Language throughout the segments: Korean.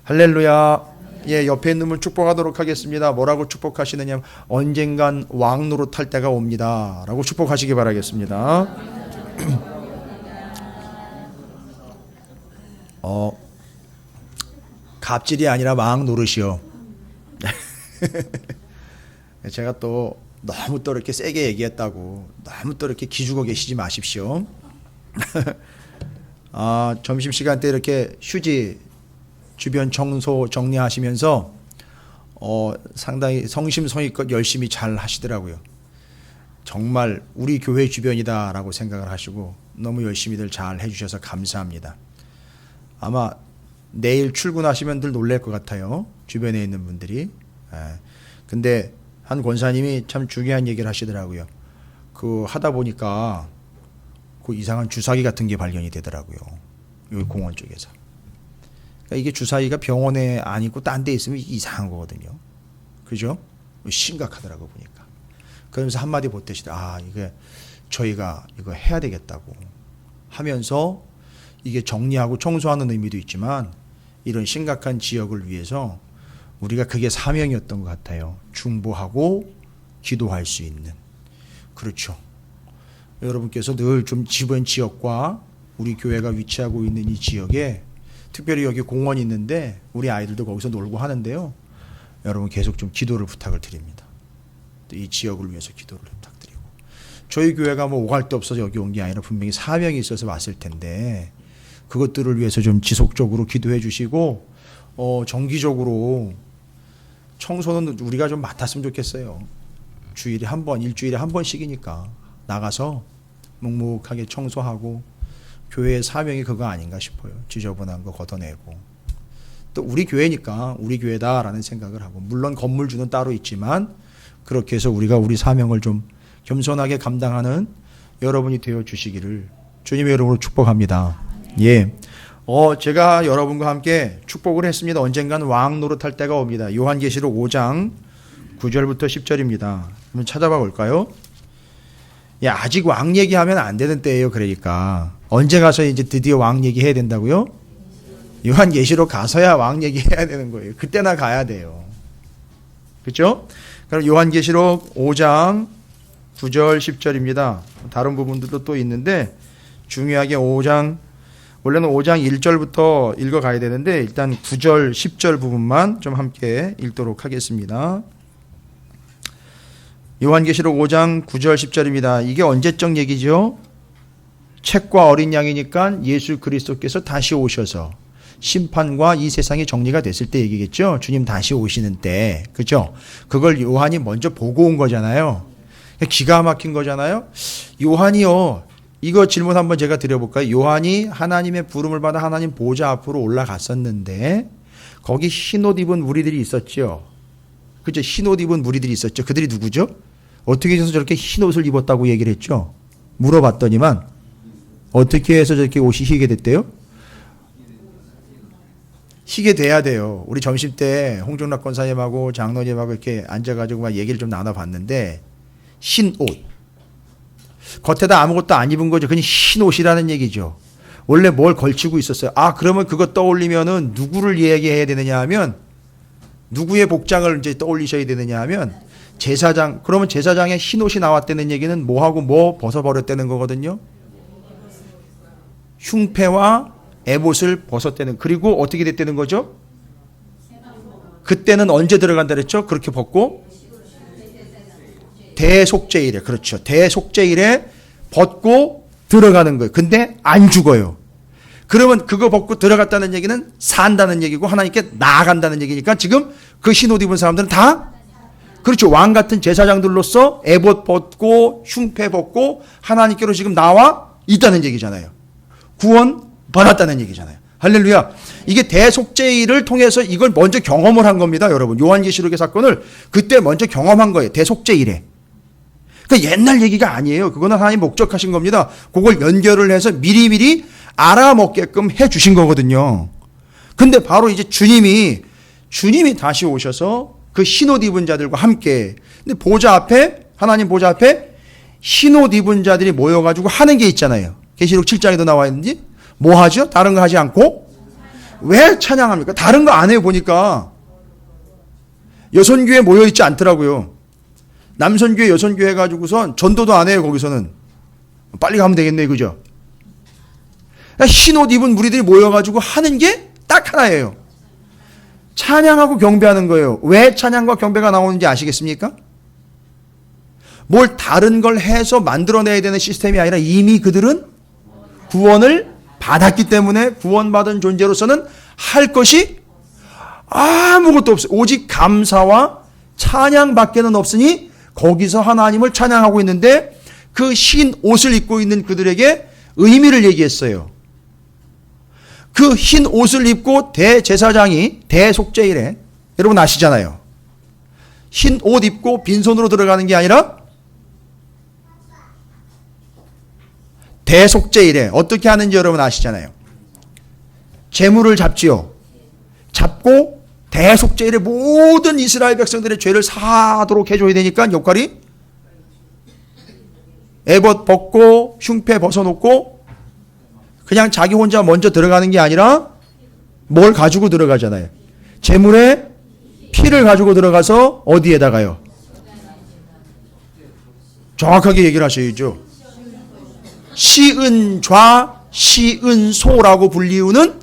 할렐루야. 예, 옆에 있는 분 축복하도록 하겠습니다. 뭐라고 축복하시느냐? 언젠간 왕 노릇할 때가 옵니다 라고 축복하시기 바라겠습니다. 갑질이 아니라 왕 노릇이요. 제가 또 너무 또 이렇게 세게 얘기했다고 너무 또 이렇게 기죽어 계시지 마십시오. 점심시간 때 이렇게 휴지 주변 청소 정리하시면서 상당히 성심성의껏 열심히 잘 하시더라고요. 정말 우리 교회 주변이다라고 생각을 하시고 너무 열심히들 잘 해주셔서 감사합니다. 아마 내일 출근하시면 늘 놀랄 것 같아요. 주변에 있는 분들이. 근데 한 권사님이 참 중요한 얘기를 하시더라고요. 그 하다 보니까 그 이상한 주사기 같은 게 발견이 되더라고요. 여기 공원 쪽에서. 그러니까 이게 주사기가 병원에 안 있고 딴 데 있으면 이상한 거거든요. 그죠? 심각하더라고 보니까. 그러면서 한마디 보태시더라. 이게 저희가 이거 해야 되겠다고 하면서 이게 정리하고 청소하는 의미도 있지만 이런 심각한 지역을 위해서 우리가 그게 사명이었던 것 같아요. 중보하고 기도할 수 있는. 그렇죠. 여러분께서 늘 좀 주변 지역과 우리 교회가 위치하고 있는 이 지역에 특별히 여기 공원이 있는데 우리 아이들도 거기서 놀고 하는데요. 여러분 계속 좀 기도를 부탁을 드립니다. 이 지역을 위해서 기도를 부탁드리고 저희 교회가 뭐 오갈 데 없어서 여기 온 게 아니라 분명히 사명이 있어서 왔을 텐데 그것들을 위해서 좀 지속적으로 기도해 주시고 정기적으로 청소는 우리가 좀 맡았으면 좋겠어요. 주일에 한 번, 일주일에 한 번씩이니까 나가서 묵묵하게 청소하고 교회의 사명이 그거 아닌가 싶어요. 지저분한 거 걷어내고 또 우리 교회니까 우리 교회다라는 생각을 하고 물론 건물주는 따로 있지만 그렇게 해서 우리가 우리 사명을 좀 겸손하게 감당하는 여러분이 되어 주시기를 주님의 이름으로 축복합니다. 예. 제가 여러분과 함께 축복을 했습니다. 언젠간 왕 노릇할 때가 옵니다. 요한계시록 5장 9절부터 10절입니다. 한번 찾아봐 볼까요? 야, 아직 왕 얘기하면 안 되는 때예요. 그러니까 언제 가서 이제 드디어 왕 얘기해야 된다고요? 요한계시록 가서야 왕 얘기해야 되는 거예요. 그때나 가야 돼요. 그렇죠? 그럼 요한계시록 5장 9절 10절입니다. 다른 부분들도 또 있는데 중요하게 원래는 5장 1절부터 읽어가야 되는데 일단 9절 10절 부분만 좀 함께 읽도록 하겠습니다. 요한계시록 5장 9절 10절입니다. 이게 언제적 얘기죠? 책과 어린 양이니까 예수 그리스도께서 다시 오셔서 심판과 이 세상이 정리가 됐을 때 얘기겠죠. 주님 다시 오시는 때. 그죠? 그걸 요한이 먼저 보고 온 거잖아요. 기가 막힌 거잖아요. 요한이요. 이거 질문 한번 제가 드려볼까요? 요한이 하나님의 부름을 받아 하나님 보좌 앞으로 올라갔었는데 거기 흰옷 입은 무리들이 있었죠. 그죠? 흰옷 입은 무리들이 있었죠. 그들이 누구죠? 어떻게 해서 저렇게 흰옷을 입었다고 얘기를 했죠? 물어봤더니만 어떻게 해서 저렇게 옷이 희게 됐대요? 희게 돼야 돼요. 우리 점심 때 홍종락 권사님하고 장로님하고 이렇게 앉아가지고 막 얘기를 좀 나눠봤는데 흰옷. 겉에다 아무것도 안 입은 거죠. 그냥 흰옷이라는 얘기죠. 원래 뭘 걸치고 있었어요. 그러면 그거 떠올리면은 누구를 얘기해야 되느냐 하면 누구의 복장을 이제 떠올리셔야 되느냐 하면 제사장. 그러면 제사장에 흰옷이 나왔다는 얘기는 뭐하고 뭐 벗어버렸다는 거거든요. 흉패와 에봇을 벗었다는. 그리고 어떻게 됐다는 거죠? 그때는 언제 들어간다 그랬죠? 그렇게 벗고 대속죄일에. 그렇죠. 대속죄일에 벗고 들어가는 거예요. 근데 안 죽어요. 그러면 그거 벗고 들어갔다는 얘기는 산다는 얘기고 하나님께 나아간다는 얘기니까 지금 그 흰옷 입은 사람들은 다 그렇죠. 왕 같은 제사장들로서 에봇 벗고 흉패 벗고 하나님께로 지금 나와 있다는 얘기잖아요. 구원 받았다는 얘기잖아요. 할렐루야. 이게 대속죄일을 통해서 이걸 먼저 경험을 한 겁니다. 여러분. 요한계시록의 사건을 그때 먼저 경험한 거예요. 대속죄일에. 그러니까 옛날 얘기가 아니에요. 그거는 하나님 목적하신 겁니다. 그걸 연결을 해서 미리미리 알아먹게끔 해 주신 거거든요. 근데 바로 이제 주님이 다시 오셔서 그 흰옷 입은 자들과 함께. 근데 보좌 앞에, 하나님 보좌 앞에 흰옷 입은 자들이 모여가지고 하는 게 있잖아요. 계시록 7장에도 나와 있는지 뭐 하죠? 다른 거 하지 않고 왜 찬양합니까? 다른 거 안 해요, 보니까. 여선교회 모여있지 않더라고요. 남선교회, 여선교회 해가지고선 전도도 안 해요, 거기서는. 빨리 가면 되겠네, 그죠? 흰 옷 입은 무리들이 모여가지고 하는 게 딱 하나예요. 찬양하고 경배하는 거예요. 왜 찬양과 경배가 나오는지 아시겠습니까? 뭘 다른 걸 해서 만들어내야 되는 시스템이 아니라 이미 그들은 구원을 받았기 때문에 구원받은 존재로서는 할 것이 아무것도 없어요. 오직 감사와 찬양밖에는 없으니 거기서 하나님을 찬양하고 있는데 그 흰 옷을 입고 있는 그들에게 의미를 얘기했어요. 그 흰 옷을 입고 대제사장이 대속죄일에, 여러분 아시잖아요. 흰 옷 입고 빈손으로 들어가는 게 아니라 대속죄일에 어떻게 하는지 여러분 아시잖아요. 제물을 잡지요. 잡고 대속죄일에 모든 이스라엘 백성들의 죄를 사하도록 해줘야 되니까 역할이 에봇 벗고 흉패 벗어놓고 그냥 자기 혼자 먼저 들어가는 게 아니라 뭘 가지고 들어가잖아요. 제물에 피를 가지고 들어가서 어디에다가요? 정확하게 얘기를 하셔야죠. 시은좌, 시은소라고 불리우는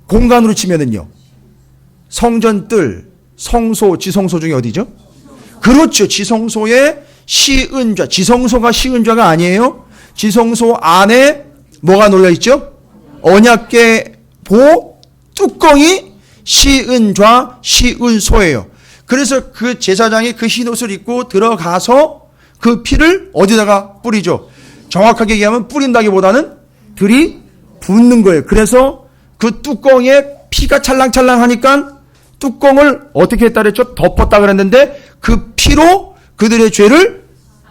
공간으로 치면은요. 성전뜰, 성소, 지성소 중에 어디죠? 그렇죠. 지성소에 시은좌. 지성소가 시은좌가 아니에요. 지성소 안에 뭐가 놓여있죠? 언약궤 보 뚜껑이 시은좌, 시은소예요. 그래서 그 제사장이 그 흰옷을 입고 들어가서 그 피를 어디다가 뿌리죠? 정확하게 얘기하면 뿌린다기보다는 들이붓는 거예요. 그래서 그 뚜껑에 피가 찰랑찰랑하니까 뚜껑을 어떻게 했다 그랬죠? 덮었다 그랬는데 그 피로 그들의 죄를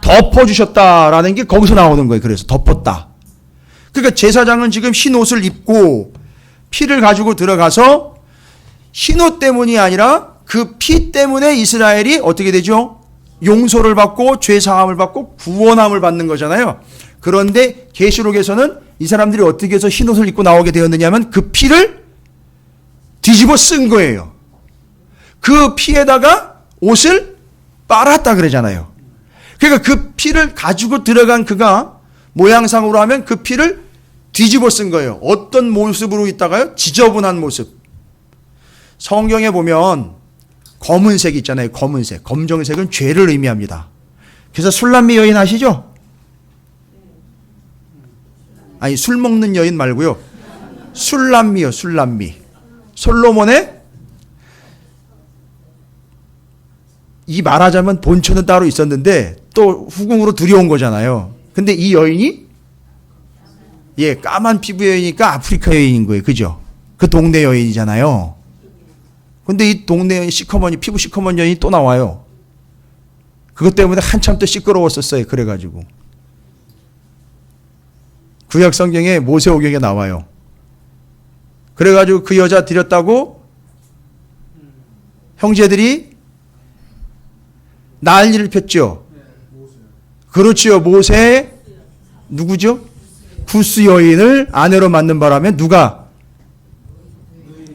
덮어주셨다라는 게 거기서 나오는 거예요. 그래서 덮었다. 그러니까 제사장은 지금 흰 옷을 입고 피를 가지고 들어가서 흰 옷 때문이 아니라 그 피 때문에 이스라엘이 어떻게 되죠? 용서를 받고 죄사함을 받고 구원함을 받는 거잖아요. 그런데 계시록에서는 이 사람들이 어떻게 해서 흰 옷을 입고 나오게 되었느냐면 그 피를 뒤집어 쓴 거예요. 그 피에다가 옷을 빨았다 그러잖아요. 그러니까 그 피를 가지고 들어간 그가 모양상으로 하면 그 피를 뒤집어 쓴 거예요. 어떤 모습으로 있다가요? 지저분한 모습. 성경에 보면 검은색 있잖아요. 검은색. 검정색은 죄를 의미합니다. 그래서 술람미 여인 아시죠? 아니 술 먹는 여인 말고요. 술람미요. 술람미. 솔로몬의 이 말하자면 본처는 따로 있었는데 또 후궁으로 들여온 거잖아요. 근데 이 여인이 까만 피부 여인이니까 아프리카 여인인 거예요. 그죠? 그 동네 여인이잖아요. 근데 이 동네 여인 시커머니 피부 시커먼 여인이 또 나와요. 그것 때문에 한참 또 시끄러웠었어요. 그래가지고 구약 성경에 모세오경에 나와요. 그래가지고 그 여자 들였다고 형제들이 난리를 폈죠. 그렇지요. 모세 누구죠? 구스 여인을 아내로 맞는 바람에 누가?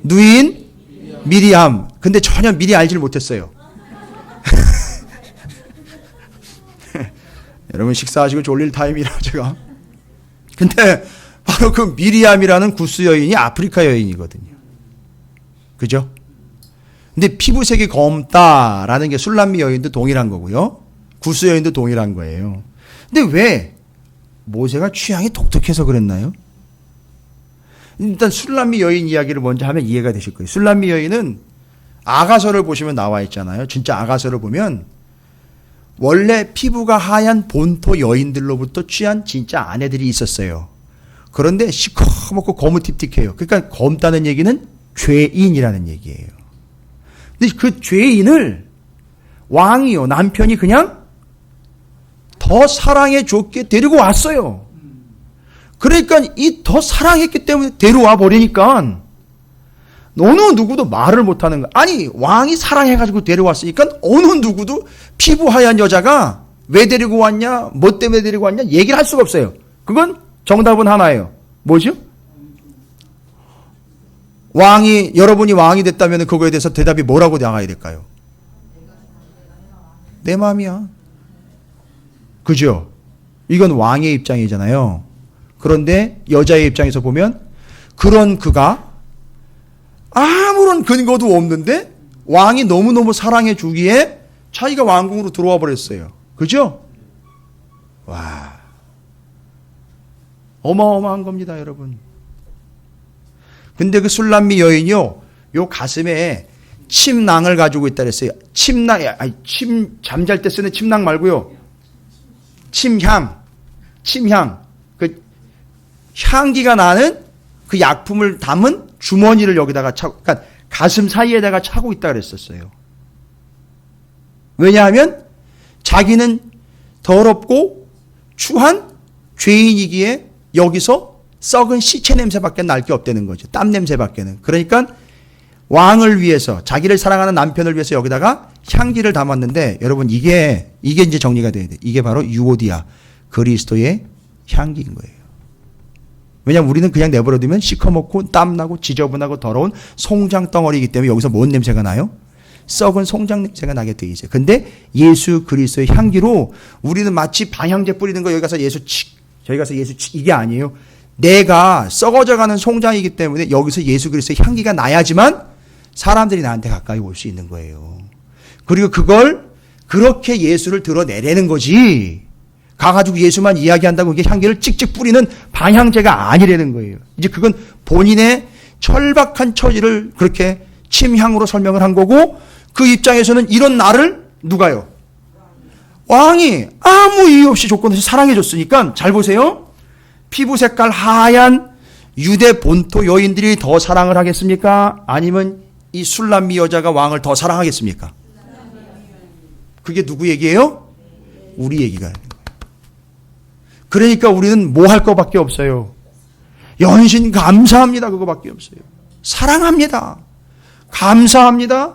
누인 미리암. 근데 전혀 미리 알지를 못했어요. 여러분 식사하시고 졸릴 타임이라 제가. 근데 바로 그 미리암이라는 구스 여인이 아프리카 여인이거든요. 그죠? 근데 피부색이 검다라는 게 술람미 여인도 동일한 거고요. 구스 여인도 동일한 거예요. 근데 왜 모세가 취향이 독특해서 그랬나요? 일단 술람미 여인 이야기를 먼저 하면 이해가 되실 거예요. 술람미 여인은 아가서를 보시면 나와 있잖아요. 진짜 아가서를 보면 원래 피부가 하얀 본토 여인들로부터 취한 진짜 아내들이 있었어요. 그런데 시커멓고 거무틱틱해요. 그러니까 검다는 얘기는 죄인이라는 얘기예요. 근데 그 죄인을 왕이요, 남편이 그냥 더 사랑해 줬게 데리고 왔어요. 그러니까 이 더 사랑했기 때문에 데려와 버리니까 어느 누구도 말을 못하는 거야. 아니 왕이 사랑해가지고 데려왔으니까 어느 누구도 피부 하얀 여자가 왜 데리고 왔냐, 뭐 때문에 데리고 왔냐 얘기를 할 수가 없어요. 그건 정답은 하나예요. 뭐죠? 여러분이 왕이 됐다면 그거에 대해서 대답이 뭐라고 나가야 될까요? 내 마음이야. 그죠? 이건 왕의 입장이잖아요. 그런데 여자의 입장에서 보면 그런 그가 아무런 근거도 없는데 왕이 너무너무 사랑해 주기에 자기가 왕궁으로 들어와 버렸어요. 그죠? 와. 어마어마한 겁니다, 여러분. 근데 그 술람미 여인이요, 요 가슴에 침낭을 가지고 있다 그랬어요. 잠잘 때 쓰는 침낭 말고요. 침향. 그 향기가 나는 그 약품을 담은 주머니를 여기다가 차고, 그러니까 가슴 사이에다가 차고 있다 그랬었어요. 왜냐하면 자기는 더럽고 추한 죄인이기에 여기서 썩은 시체 냄새밖에 날 게 없다는 거죠. 땀 냄새밖에는. 그러니까 왕을 위해서, 자기를 사랑하는 남편을 위해서 여기다가 향기를 담았는데, 여러분 이게 이제 정리가 돼야 돼. 이게 바로 유오디아, 그리스도의 향기인 거예요. 왜냐하면 우리는 그냥 내버려두면 시커멓고 땀나고 지저분하고 더러운 송장 덩어리이기 때문에 여기서 뭔 냄새가 나요? 썩은 송장 냄새가 나게 돼 있어요. 근데 예수 그리스도의 향기로 우리는 마치 방향제 뿌리는 거 여기 가서 예수 칙, 저기 가서 예수 칙, 이게 아니에요. 내가 썩어져가는 송장이기 때문에 여기서 예수 그리스도의 향기가 나야지만 사람들이 나한테 가까이 올 수 있는 거예요. 그리고 그걸 그렇게 예수를 드러내려는 거지. 가가지고 예수만 이야기한다고 이게 향기를 찍찍 뿌리는 방향제가 아니라는 거예요. 이제 그건 본인의 철박한 처지를 그렇게 침향으로 설명을 한 거고, 그 입장에서는 이런 나를 누가요? 왕이 아무 이유 없이 조건 없이 사랑해 줬으니까, 잘 보세요. 피부 색깔 하얀 유대 본토 여인들이 더 사랑을 하겠습니까? 아니면 이 술람미 여자가 왕을 더 사랑하겠습니까? 그게 누구 얘기예요? 우리 얘기가. 그러니까 우리는 뭐 할 거밖에 없어요. 연신 감사합니다. 그거밖에 없어요. 사랑합니다. 감사합니다.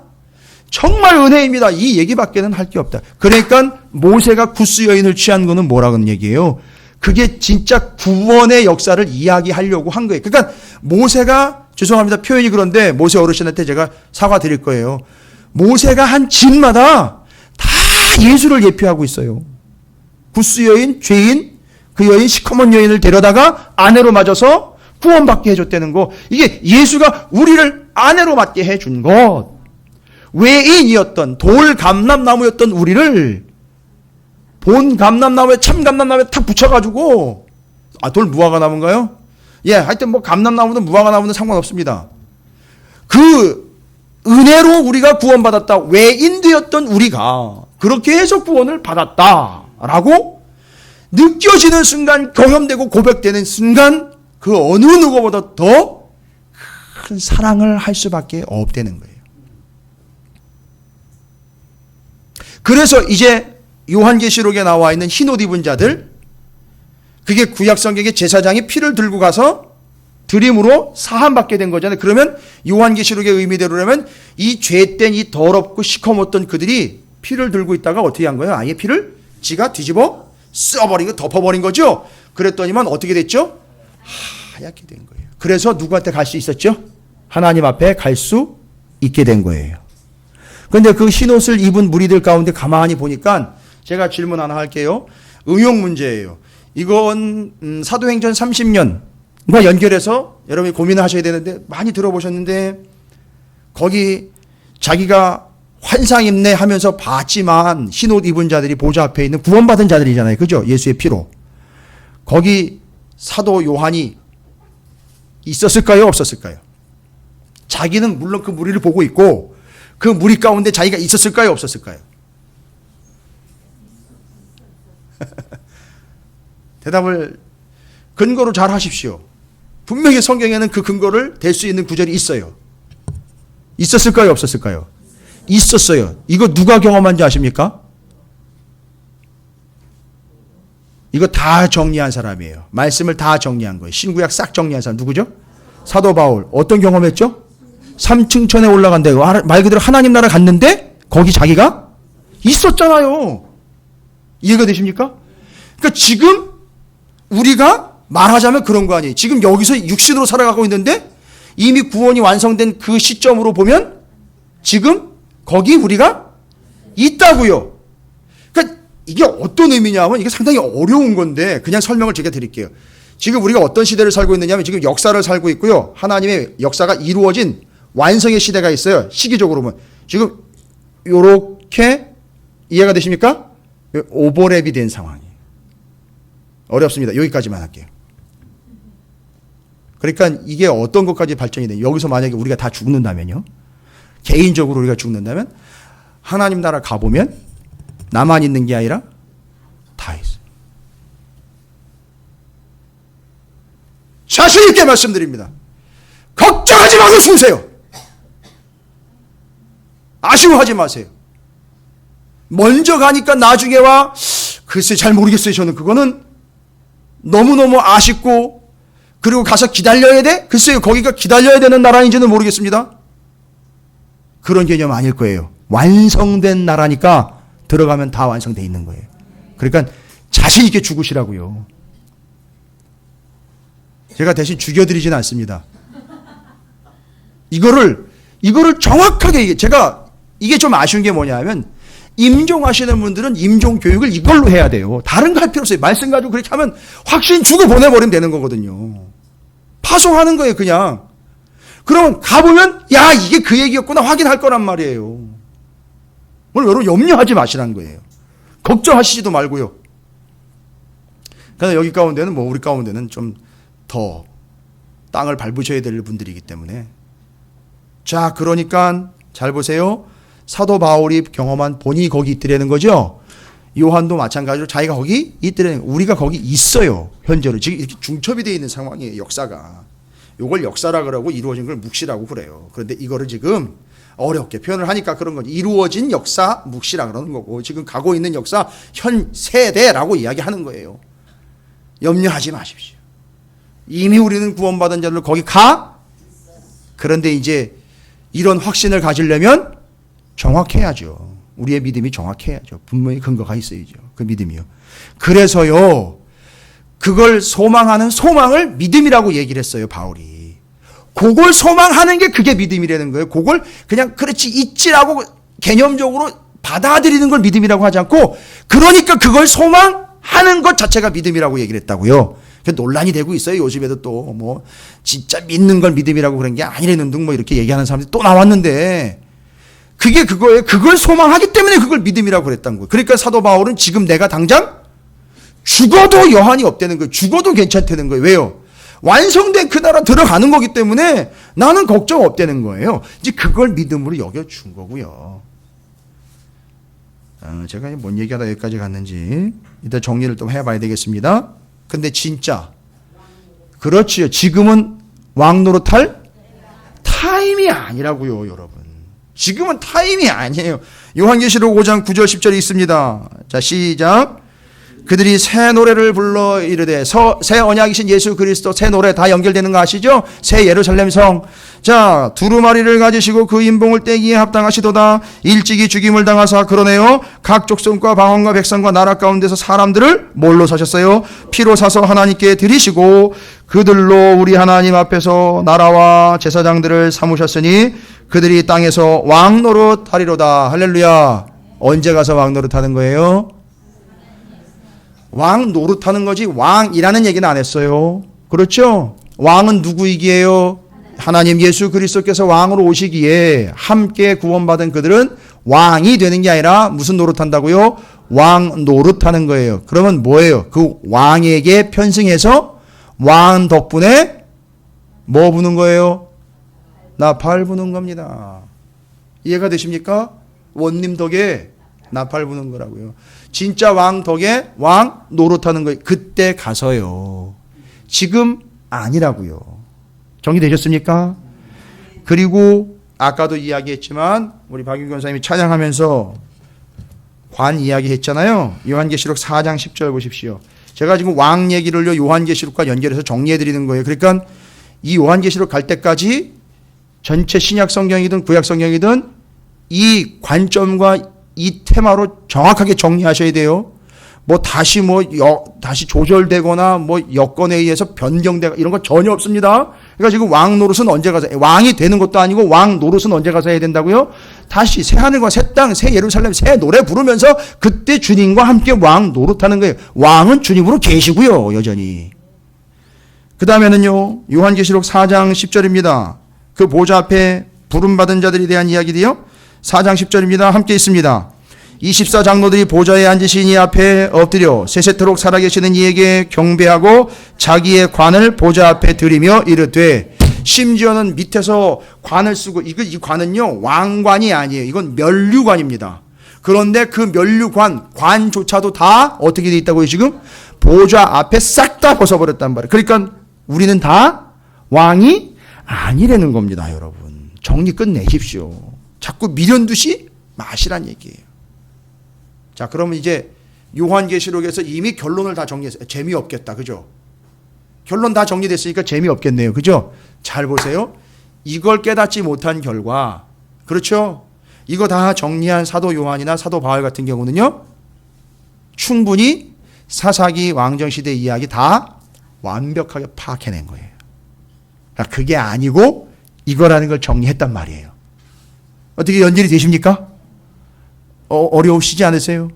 정말 은혜입니다. 이 얘기밖에는 할 게 없다. 그러니까 모세가 구스 여인을 취한 거는 뭐라는 얘기예요? 그게 진짜 구원의 역사를 이야기하려고 한 거예요. 그러니까 모세가, 죄송합니다. 표현이 그런데 모세 어르신한테 제가 사과드릴 거예요. 모세가 한 짓마다 다 예수를 예표하고 있어요. 구스 여인, 죄인, 그 여인 시커먼 여인을 데려다가 아내로 맞아서 구원받게 해줬다는 거. 이게 예수가 우리를 아내로 맞게 해준 것. 외인이었던 돌 감람나무였던 우리를 본 감람나무에 참 감람나무에 탁 붙여가지고, 돌 무화과 나무인가요? 예, 하여튼 뭐 감람나무든 무화과 나무든 상관없습니다. 그 은혜로 우리가 구원받았다. 외인되었던 우리가 그렇게 해서 구원을 받았다라고 느껴지는 순간, 경험되고 고백되는 순간, 그 어느 누구보다 더 큰 사랑을 할 수밖에 없다는 거예요. 그래서 이제 요한계시록에 나와 있는 흰옷 입은 자들, 그게 구약성경의 제사장이 피를 들고 가서 드림으로 사함받게 된 거잖아요. 그러면 요한계시록의 의미대로라면 이 죄된, 이 더럽고 시커멓던 그들이 피를 들고 있다가 어떻게 한 거예요? 아예 피를 지가 뒤집어 써버리고 덮어버린 거죠. 그랬더니만 어떻게 됐죠? 하얗게 된 거예요. 그래서 누구한테 갈 수 있었죠? 하나님 앞에 갈 수 있게 된 거예요. 그런데 그 흰옷을 입은 무리들 가운데 가만히 보니까 제가 질문 하나 할게요. 응용 문제예요. 이건 사도행전 30년과 연결해서 여러분이 고민을 하셔야 되는데, 많이 들어보셨는데, 거기 자기가 환상 입네 하면서 봤지만 흰옷 입은 자들이 보좌 앞에 있는 구원받은 자들이잖아요. 그죠? 예수의 피로. 거기 사도 요한이 있었을까요? 없었을까요? 자기는 물론 그 무리를 보고 있고 그 무리 가운데 자기가 있었을까요? 없었을까요? 대답을 근거로 잘 하십시오. 분명히 성경에는 그 근거를 댈 수 있는 구절이 있어요. 있었을까요? 없었을까요? 있었어요. 이거 누가 경험한지 아십니까? 이거 다 정리한 사람이에요. 말씀을 다 정리한 거예요. 신구약 싹 정리한 사람 누구죠? 사도 바울. 어떤 경험했죠? 3층천에 올라간대. 말 그대로 하나님 나라 갔는데 거기 자기가 있었잖아요. 이해가 되십니까? 그러니까 지금 우리가 말하자면 그런 거 아니에요. 지금 여기서 육신으로 살아가고 있는데 이미 구원이 완성된 그 시점으로 보면 지금 거기 우리가 있다고요. 그러니까 이게 어떤 의미냐면 이게 상당히 어려운 건데 그냥 설명을 제가 드릴게요. 지금 우리가 어떤 시대를 살고 있느냐면 지금 역사를 살고 있고요. 하나님의 역사가 이루어진 완성의 시대가 있어요. 시기적으로 보면. 지금 요렇게 이해가 되십니까? 오버랩이 된 상황이에요. 어렵습니다. 여기까지만 할게요. 그러니까 이게 어떤 것까지 발전이 돼요. 여기서 만약에 우리가 다 죽는다면요. 개인적으로 우리가 죽는다면 하나님 나라 가보면 나만 있는 게 아니라 다 있어요. 자신 있게 말씀드립니다. 걱정하지 마고 숨으세요. 아쉬워하지 마세요. 먼저 가니까 나중에 와 글쎄 잘 모르겠어요. 저는 그거는 너무너무 아쉽고 그리고 가서 기다려야 돼? 글쎄요. 거기가 기다려야 되는 나라인지는 모르겠습니다. 그런 개념 아닐 거예요. 완성된 나라니까 들어가면 다 완성되어 있는 거예요. 그러니까 자신 있게 죽으시라고요. 제가 대신 죽여드리지는 않습니다. 이거를 정확하게 제가 이게 좀 아쉬운 게 뭐냐면 임종하시는 분들은 임종 교육을 이걸로 해야 돼요. 다른 거 할 필요 없어요. 말씀 가지고 그렇게 하면 확신 주고 보내버리면 되는 거거든요. 파송하는 거예요, 그냥. 그러면 가보면 야 이게 그 얘기였구나 확인할 거란 말이에요. 오늘 여러분 염려하지 마시라는 거예요. 걱정하시지도 말고요. 그러나 여기 가운데는 우리 가운데는 좀 더 땅을 밟으셔야 될 분들이기 때문에 자 그러니까 잘 보세요. 사도 바울이 경험한 본인이 거기 있더라는 거죠. 요한도 마찬가지로 자기가 거기 있더라는 거예요. 우리가 거기 있어요. 현재로 지금 이렇게 중첩이 되어 있는 상황이에요. 역사가. 요걸 역사라 그러고 이루어진 걸 묵시라고 그래요. 그런데 이거를 지금 어렵게 표현을 하니까 그런 거지. 이루어진 역사 묵시라 그러는 거고 지금 가고 있는 역사 현 세대라고 이야기하는 거예요. 염려하지 마십시오. 이미 우리는 구원받은 자들 거기 가. 그런데 이제 이런 확신을 가지려면 정확해야죠. 우리의 믿음이 정확해야죠. 분명히 근거가 있어야죠. 그 믿음이요. 그래서요. 그걸 소망하는 소망을 믿음이라고 얘기를 했어요. 바울이. 그걸 소망하는 게 그게 믿음이라는 거예요. 그걸 그냥 그렇지 있지라고 개념적으로 받아들이는 걸 믿음이라고 하지 않고 그러니까 그걸 소망하는 것 자체가 믿음이라고 얘기를 했다고요. 논란이 되고 있어요. 요즘에도 또 진짜 믿는 걸 믿음이라고 그런 게 아니라는 등 이렇게 얘기하는 사람들이 또 나왔는데 그게 그거예요. 그걸 소망하기 때문에 그걸 믿음이라고 그랬다는 거예요. 그러니까 사도 바울은 지금 내가 당장 죽어도 여한이 없다는 거예요. 죽어도 괜찮다는 거예요. 왜요? 완성된 그 나라 들어가는 거기 때문에 나는 걱정 없다는 거예요. 이제 그걸 믿음으로 여겨준 거고요. 제가 뭔 얘기하다 여기까지 갔는지 일단 정리를 좀 해봐야 되겠습니다. 근데 진짜 그렇지요. 지금은 왕 노릇할 타임이 아니라고요. 여러분. 지금은 타임이 아니에요. 요한계시록 5장 9절 10절이 있습니다. 자 시작. 그들이 새 노래를 불러 이르되 새 언약이신 예수 그리스도 새 노래 다 연결되는 거 아시죠? 새 예루살렘 성. 자 두루마리를 가지시고 그 인봉을 떼기에 합당하시도다. 일찍이 죽임을 당하사 그러네요. 각 족속과 방언과 백성과 나라 가운데서 사람들을 뭘로 사셨어요? 피로 사서 하나님께 드리시고 그들로 우리 하나님 앞에서 나라와 제사장들을 삼으셨으니 그들이 땅에서 왕 노릇하리로다. 할렐루야. 언제 가서 왕 노릇하는 거예요? 왕 노릇하는 거지 왕이라는 얘기는 안 했어요. 그렇죠? 왕은 누구이기에요? 하나님 예수 그리스도께서 왕으로 오시기에 함께 구원받은 그들은 왕이 되는 게 아니라 무슨 노릇한다고요? 왕 노릇하는 거예요. 그러면 뭐예요? 그 왕에게 편승해서 왕 덕분에 뭐 부는 거예요? 나팔 부는 겁니다. 이해가 되십니까? 원님 덕에 나팔 부는 거라고요. 진짜 왕 덕에 왕 노릇하는 거예요. 그때 가서요. 지금 아니라고요. 정리되셨습니까? 그리고 아까도 이야기했지만 우리 박윤 권사님이 찬양하면서 관 이야기했잖아요. 요한계시록 4장 10절 보십시오. 제가 지금 왕 얘기를요 요한계시록과 연결해서 정리해드리는 거예요. 그러니까 이 요한계시록 갈 때까지 전체 신약 성경이든 구약 성경이든 이 관점과 이 테마로 정확하게 정리하셔야 돼요. 다시 조절되거나 여건에 의해서 변경되거나 이런 거 전혀 없습니다. 그러니까 지금 왕 노릇은 언제 가서, 왕이 되는 것도 아니고 왕 노릇은 언제 가서 해야 된다고요? 다시 새 하늘과 새 땅, 새 예루살렘, 새 노래 부르면서 그때 주님과 함께 왕 노릇하는 거예요. 왕은 주님으로 계시고요, 여전히. 그 다음에는요, 요한계시록 4장 10절입니다. 그 보좌 앞에 부름받은 자들에 대한 이야기들이요. 4장 10절입니다. 함께 있습니다. 24장로들이 보좌에 앉으신 이 앞에 엎드려 세세토록 살아계시는 이에게 경배하고 자기의 관을 보좌 앞에 드리며 이르되, 심지어는 밑에서 관을 쓰고, 이 관은요, 왕관이 아니에요. 이건 면류관입니다. 그런데 그 관조차도 다 어떻게 돼 있다고요, 지금? 보좌 앞에 싹 다 벗어버렸단 말이에요. 그러니까 우리는 다 왕이 아니라는 겁니다, 여러분. 정리 끝내십시오. 자꾸 미련두시 마시란 얘기예요. 자, 그러면 이제 요한계시록에서 이미 결론을 다 정리했어요. 재미없겠다, 그죠? 결론 다 정리됐으니까 재미없겠네요, 그죠? 잘 보세요. 이걸 깨닫지 못한 결과, 그렇죠? 이거 다 정리한 사도 요한이나 사도 바울 같은 경우는요, 충분히 사사기 왕정시대 이야기 다 완벽하게 파악해낸 거예요. 그러니까 그게 아니고 이거라는 걸 정리했단 말이에요. 어떻게 연결이 되십니까? 어려우시지 않으세요?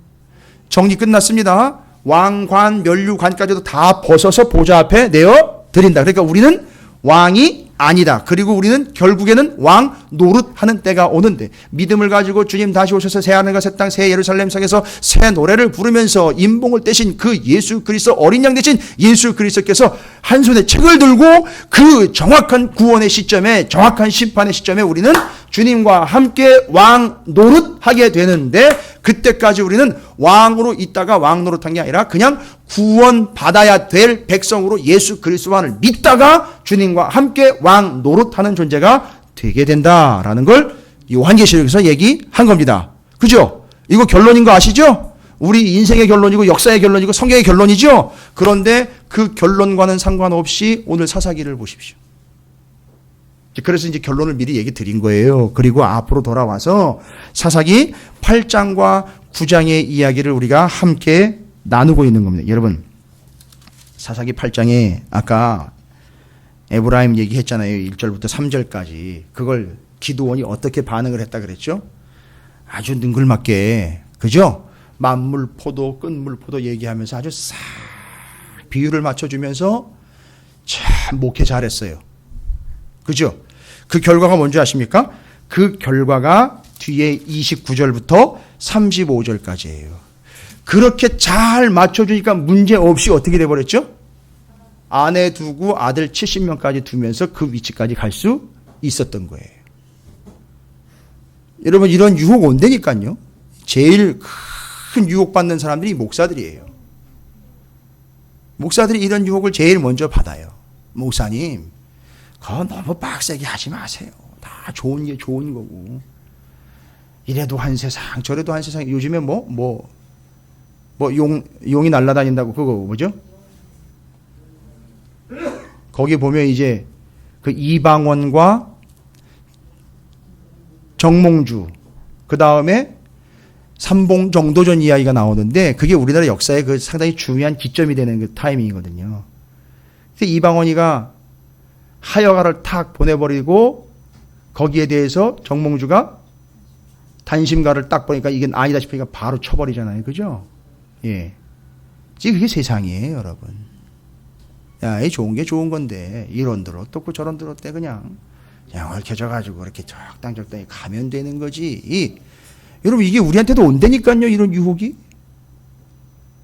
정리 끝났습니다. 왕관, 면류관까지도 다 벗어서 보좌 앞에 내어 드린다. 그러니까 우리는 왕이 아니다. 그리고 우리는 결국에는 왕 노릇하는 때가 오는데, 믿음을 가지고 주님 다시 오셔서 새 하늘과 새 땅, 새 예루살렘 성에서 새 노래를 부르면서 인봉을 떼신 그 예수 그리스도, 어린 양 되신 예수 그리스도께서 한 손에 책을 들고 그 정확한 구원의 시점에, 정확한 심판의 시점에 우리는 주님과 함께 왕 노릇하게 되는데, 그때까지 우리는 왕으로 있다가 왕 노릇한 게 아니라 그냥 구원 받아야 될 백성으로 예수 그리스도만을 믿다가 주님과 함께 왕 노릇하는 존재가 되게 된다라는 걸 요한계시록에서 얘기한 겁니다. 그죠? 이거 결론인 거 아시죠? 우리 인생의 결론이고 역사의 결론이고 성경의 결론이죠? 그런데 그 결론과는 상관없이 오늘 사사기를 보십시오. 그래서 이제 결론을 미리 얘기 드린 거예요. 그리고 앞으로 돌아와서 사사기 8장과 9장의 이야기를 우리가 함께 나누고 있는 겁니다. 여러분, 사사기 8장에 아까 에브라임 얘기했잖아요. 1절부터 3절까지. 그걸 기드온이 어떻게 반응을 했다 그랬죠? 아주 능글맞게, 그죠? 만물 포도, 끝물 포도 얘기하면서 아주 싹 비유를 맞춰주면서 참 목회 잘했어요. 그죠? 그 결과가 뭔지 아십니까? 그 결과가 뒤에 29절부터 35절까지예요. 그렇게 잘 맞춰주니까 문제 없이 어떻게 돼버렸죠? 아내 두고 아들 70명까지 두면서 그 위치까지 갈 수 있었던 거예요. 여러분, 이런 유혹 온다니까요. 제일 큰 유혹받는 사람들이 목사들이에요. 목사들이 이런 유혹을 제일 먼저 받아요. 목사님, 그거 너무 빡세게 하지 마세요. 다 좋은 게 좋은 거고. 이래도 한 세상, 저래도 한 세상. 요즘에 용이 날아다닌다고, 그거 뭐죠? 거기 보면 이제 그 이방원과 정몽주, 그 다음에 삼봉 정도전 이야기가 나오는데, 그게 우리나라 역사에 그 상당히 중요한 기점이 되는 그 타이밍이거든요. 그래서 이방원이가 하여가를 탁 보내버리고, 거기에 대해서 정몽주가 단심가를 딱 보니까 이게 아니다 싶으니까 바로 쳐버리잖아요. 그죠? 예. 지금 그게 세상이에요, 여러분. 야, 이 좋은 게 좋은 건데, 이런 들어 떴고 저런 들어 때 그냥 얽혀져가지고 이렇게 적당히 가면 되는 거지. 여러분, 이게 우리한테도 온다니까요, 이런 유혹이.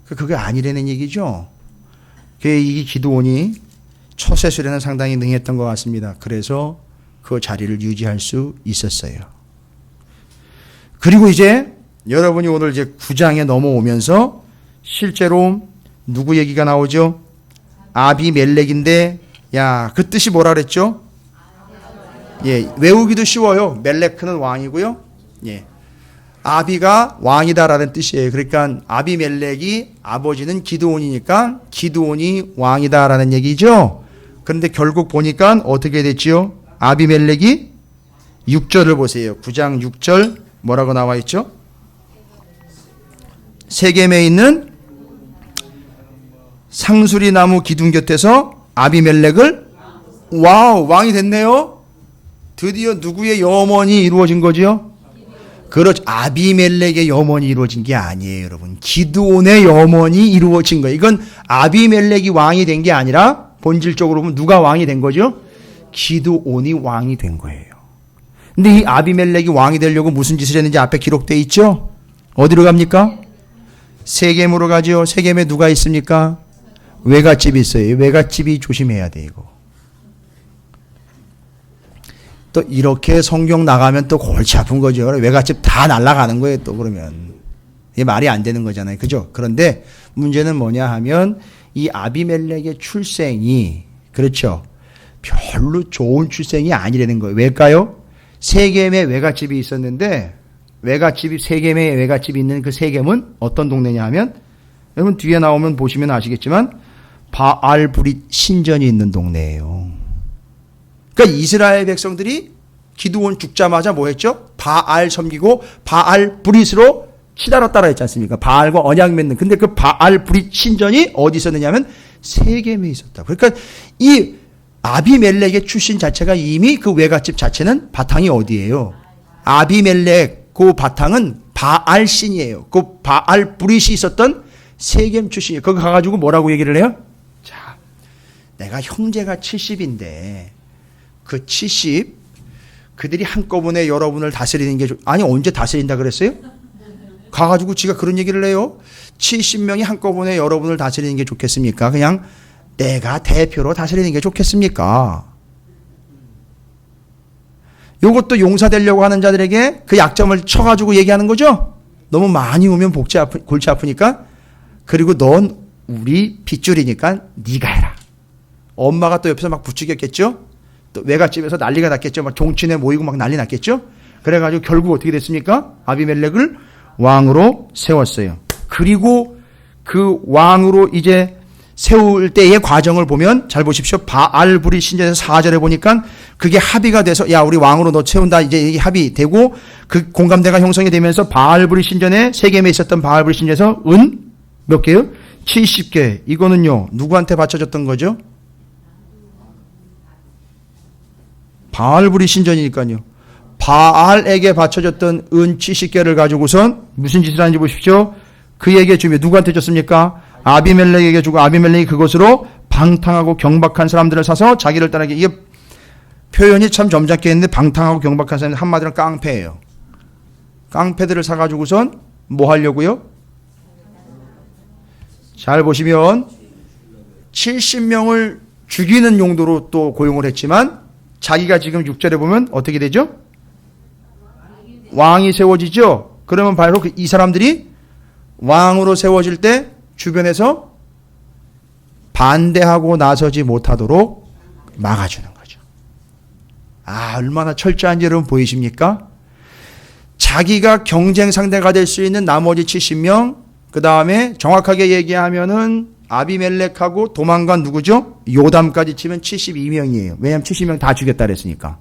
그게 아니라는 얘기죠. 이 기드온이 처세술에는 상당히 능했던 것 같습니다. 그래서 그 자리를 유지할 수 있었어요. 그리고 이제 여러분이 오늘 이제 9장에 넘어오면서 실제로 누구 얘기가 나오죠? 아비멜렉인데, 야, 그 뜻이 뭐라 그랬죠? 예, 외우기도 쉬워요. 멜레크는 왕이고요. 예. 아비가 왕이다라는 뜻이에요. 그러니까 아비멜렉이 아버지는 기드온이니까 기드온이 왕이다라는 얘기죠. 그런데 결국 보니까 어떻게 됐지요? 아비멜렉이 6절을 보세요. 9장 6절 뭐라고 나와 있죠? 세겜에 있는 상수리 나무 기둥 곁에서 아비멜렉을 와우 왕이 됐네요. 드디어 누구의 염원이 이루어진 거지요? 그렇죠. 아비멜렉의 염원이 이루어진 게 아니에요, 여러분. 기드온의 염원이 이루어진 거예요. 이건 아비멜렉이 왕이 된 게 아니라 본질적으로 보면 누가 왕이 된 거죠? 기드온이 왕이 된 거예요. 근데 이 아비멜렉이 왕이 되려고 무슨 짓을 했는지 앞에 기록되어 있죠? 어디로 갑니까? 세겜으로 가죠. 세겜에 누가 있습니까? 외갓집이 있어요. 외갓집이 조심해야 돼, 이거. 또 이렇게 성경 나가면 또 골치 아픈 거죠. 외갓집 다 날아가는 거예요, 또 그러면. 이게 말이 안 되는 거잖아요. 그죠? 그런데 문제는 뭐냐 하면 이 아비멜렉의 출생이, 그렇죠, 별로 좋은 출생이 아니라는 거예요. 왜일까요? 세겜에 외갓집이 있었는데, 세겜에 외갓집이 있는 그 세겜은 어떤 동네냐 하면, 여러분 뒤에 나오면 보시면 아시겠지만 바알브릿 신전이 있는 동네예요. 그러니까 이스라엘 백성들이 기드온 죽자마자 뭐 했죠? 바알 섬기고 바알브릿으로 치달아 따라 했지 않습니까? 바알과 언약 맺는. 근데 그 바알브릿 신전이 어디 있었느냐면 세겜에 있었다. 그러니까 이 아비멜렉의 출신 자체가 이미 그 외갓집 자체는 바탕이 어디예요? 아비멜렉 그 바탕은 바알 신이에요. 그 바알브릿이 있었던 세겜 출신이에요. 거기 가가지고 뭐라고 얘기를 해요? 자, 내가 형제가 70인데 그 70, 그들이 한꺼번에 여러분을 다스리는 게 아니 언제 다스린다 그랬어요? 가가지고 지가 그런 얘기를 해요. 70명이 한꺼번에 여러분을 다스리는 게 좋겠습니까? 그냥 내가 대표로 다스리는 게 좋겠습니까? 요것도 용사되려고 하는 자들에게 그 약점을 쳐가지고 얘기하는 거죠? 너무 많이 오면 골치 아프니까. 그리고 넌 우리 핏줄이니까 네가 해라. 엄마가 또 옆에서 막 부추겼겠죠? 또 외갓집에서 난리가 났겠죠. 막 종친회 모이고 막 난리 났겠죠. 그래가지고 결국 어떻게 됐습니까? 아비멜렉을 왕으로 세웠어요. 그리고 그 왕으로 이제 세울 때의 과정을 보면 잘 보십시오. 바알브릿 신전에서 4절에 보니까 그게 합의가 돼서 야 우리 왕으로 너 세운다 이제 이게 합의되고 그 공감대가 형성이 되면서 바알브릿 신전에 세겜에 있었던 바알브릿 신전에서 은 몇 개요? 70개. 이거는요 누구한테 바쳐졌던 거죠? 바알브릿 신전이니까요. 바알에게 바쳐졌던 은 70개를 가지고선 무슨 짓을 하는지 보십시오. 그에게 주며 누구한테 줬습니까? 아비멜렉에게 주고 아비멜렉이 그것으로 방탕하고 경박한 사람들을 사서 자기를 따르게. 이게 표현이 참 점잖게 했는데 방탕하고 경박한 사람들 한마디로 깡패예요. 깡패들을 사가지고선 뭐 하려고요? 잘 보시면 70명을 죽이는 용도로 또 고용을 했지만 자기가 지금 6절에 보면 어떻게 되죠? 왕이 세워지죠? 그러면 바로 이 사람들이 왕으로 세워질 때 주변에서 반대하고 나서지 못하도록 막아주는 거죠. 아, 얼마나 철저한지 여러분 보이십니까? 자기가 경쟁 상대가 될 수 있는 나머지 70명, 그 다음에 정확하게 얘기하면은 아비멜렉하고 도망간 누구죠? 요담까지 치면 72명이에요. 왜냐하면 70명 다 죽였다 그랬으니까.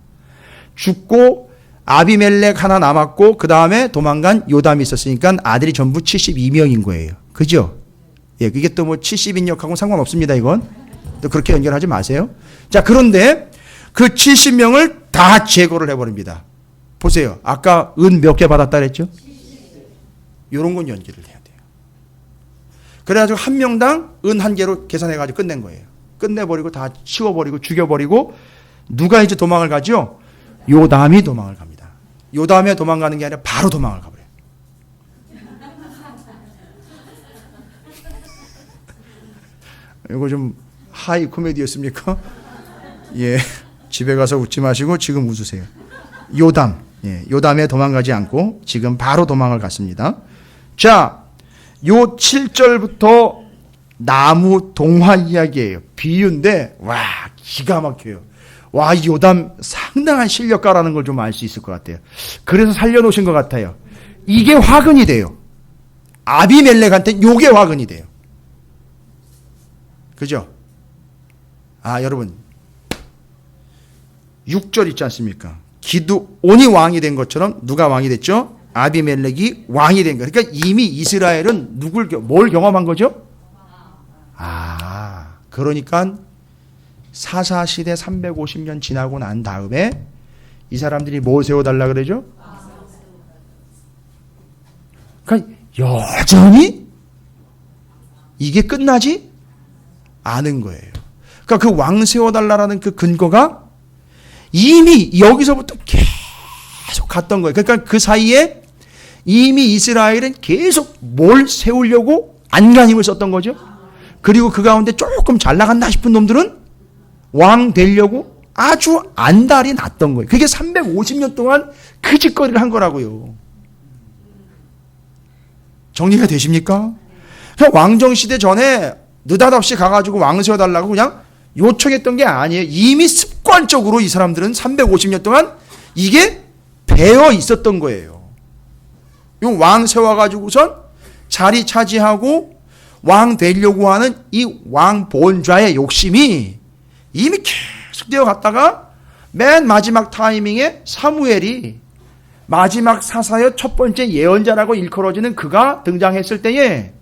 죽고 아비멜렉 하나 남았고 그 다음에 도망간 요담이 있었으니까 아들이 전부 72명인 거예요. 그죠? 예, 그게 또 뭐 70인역하고는 상관없습니다. 이건 또 그렇게 연결하지 마세요. 자, 그런데 그 70명을 다 제거를 해버립니다. 보세요. 아까 은 몇 개 받았다 그랬죠? 이런 건 연결을 해야 돼요. 그래가지고 한 명당 은 한 개로 계산해가지고 끝낸 거예요. 끝내버리고 다 치워버리고 죽여버리고 누가 이제 도망을 가죠? 요담이 도망을 갑니다. 요담에 도망가는 게 아니라 바로 도망을 가버려요. 이거 좀 하이 코미디였습니까? 예, 집에 가서 웃지 마시고 지금 웃으세요. 요담, 예, 요담에 도망가지 않고 지금 바로 도망을 갔습니다. 자, 요 7절부터 나무 동화 이야기예요. 비유인데 와 기가 막혀요. 와 요담 상당한 실력가라는 걸 좀 알 수 있을 것 같아요. 그래서 살려놓으신 것 같아요. 이게 화근이 돼요. 아비멜렉한테 요게 화근이 돼요. 그죠? 아 여러분 6절 있지 않습니까? 기드온이 왕이 된 것처럼 누가 왕이 됐죠? 아비멜렉이 왕이 된 거예요. 그러니까 이미 이스라엘은 뭘 경험한 거죠? 그러니까 사사시대 350년 지나고 난 다음에 이 사람들이 뭐 세워달라 그러죠? 그러니까 여전히 이게 끝나지 않은 거예요. 그러니까 그 왕 세워달라라는 그 근거가 이미 여기서부터 계속 갔던 거예요. 그러니까 그 사이에 이미 이스라엘은 계속 뭘 세우려고 안간힘을 썼던 거죠. 그리고 그 가운데 조금 잘 나간다 싶은 놈들은 왕 되려고 아주 안달이 났던 거예요. 그게 350년 동안 그 짓거리를 한 거라고요. 정리가 되십니까? 왕정시대 전에 느닷없이 가가지고 왕 세워달라고 그냥 요청했던 게 아니에요. 이미 습관적으로 이 사람들은 350년 동안 이게 배어 있었던 거예요. 왕 세워가지고선 자리 차지하고 왕 되려고 하는 이 왕 본좌의 욕심이 이미 계속 되어 갔다가 맨 마지막 타이밍에 사무엘이 마지막 사사의 첫 번째 예언자라고 일컬어지는 그가 등장했을 때에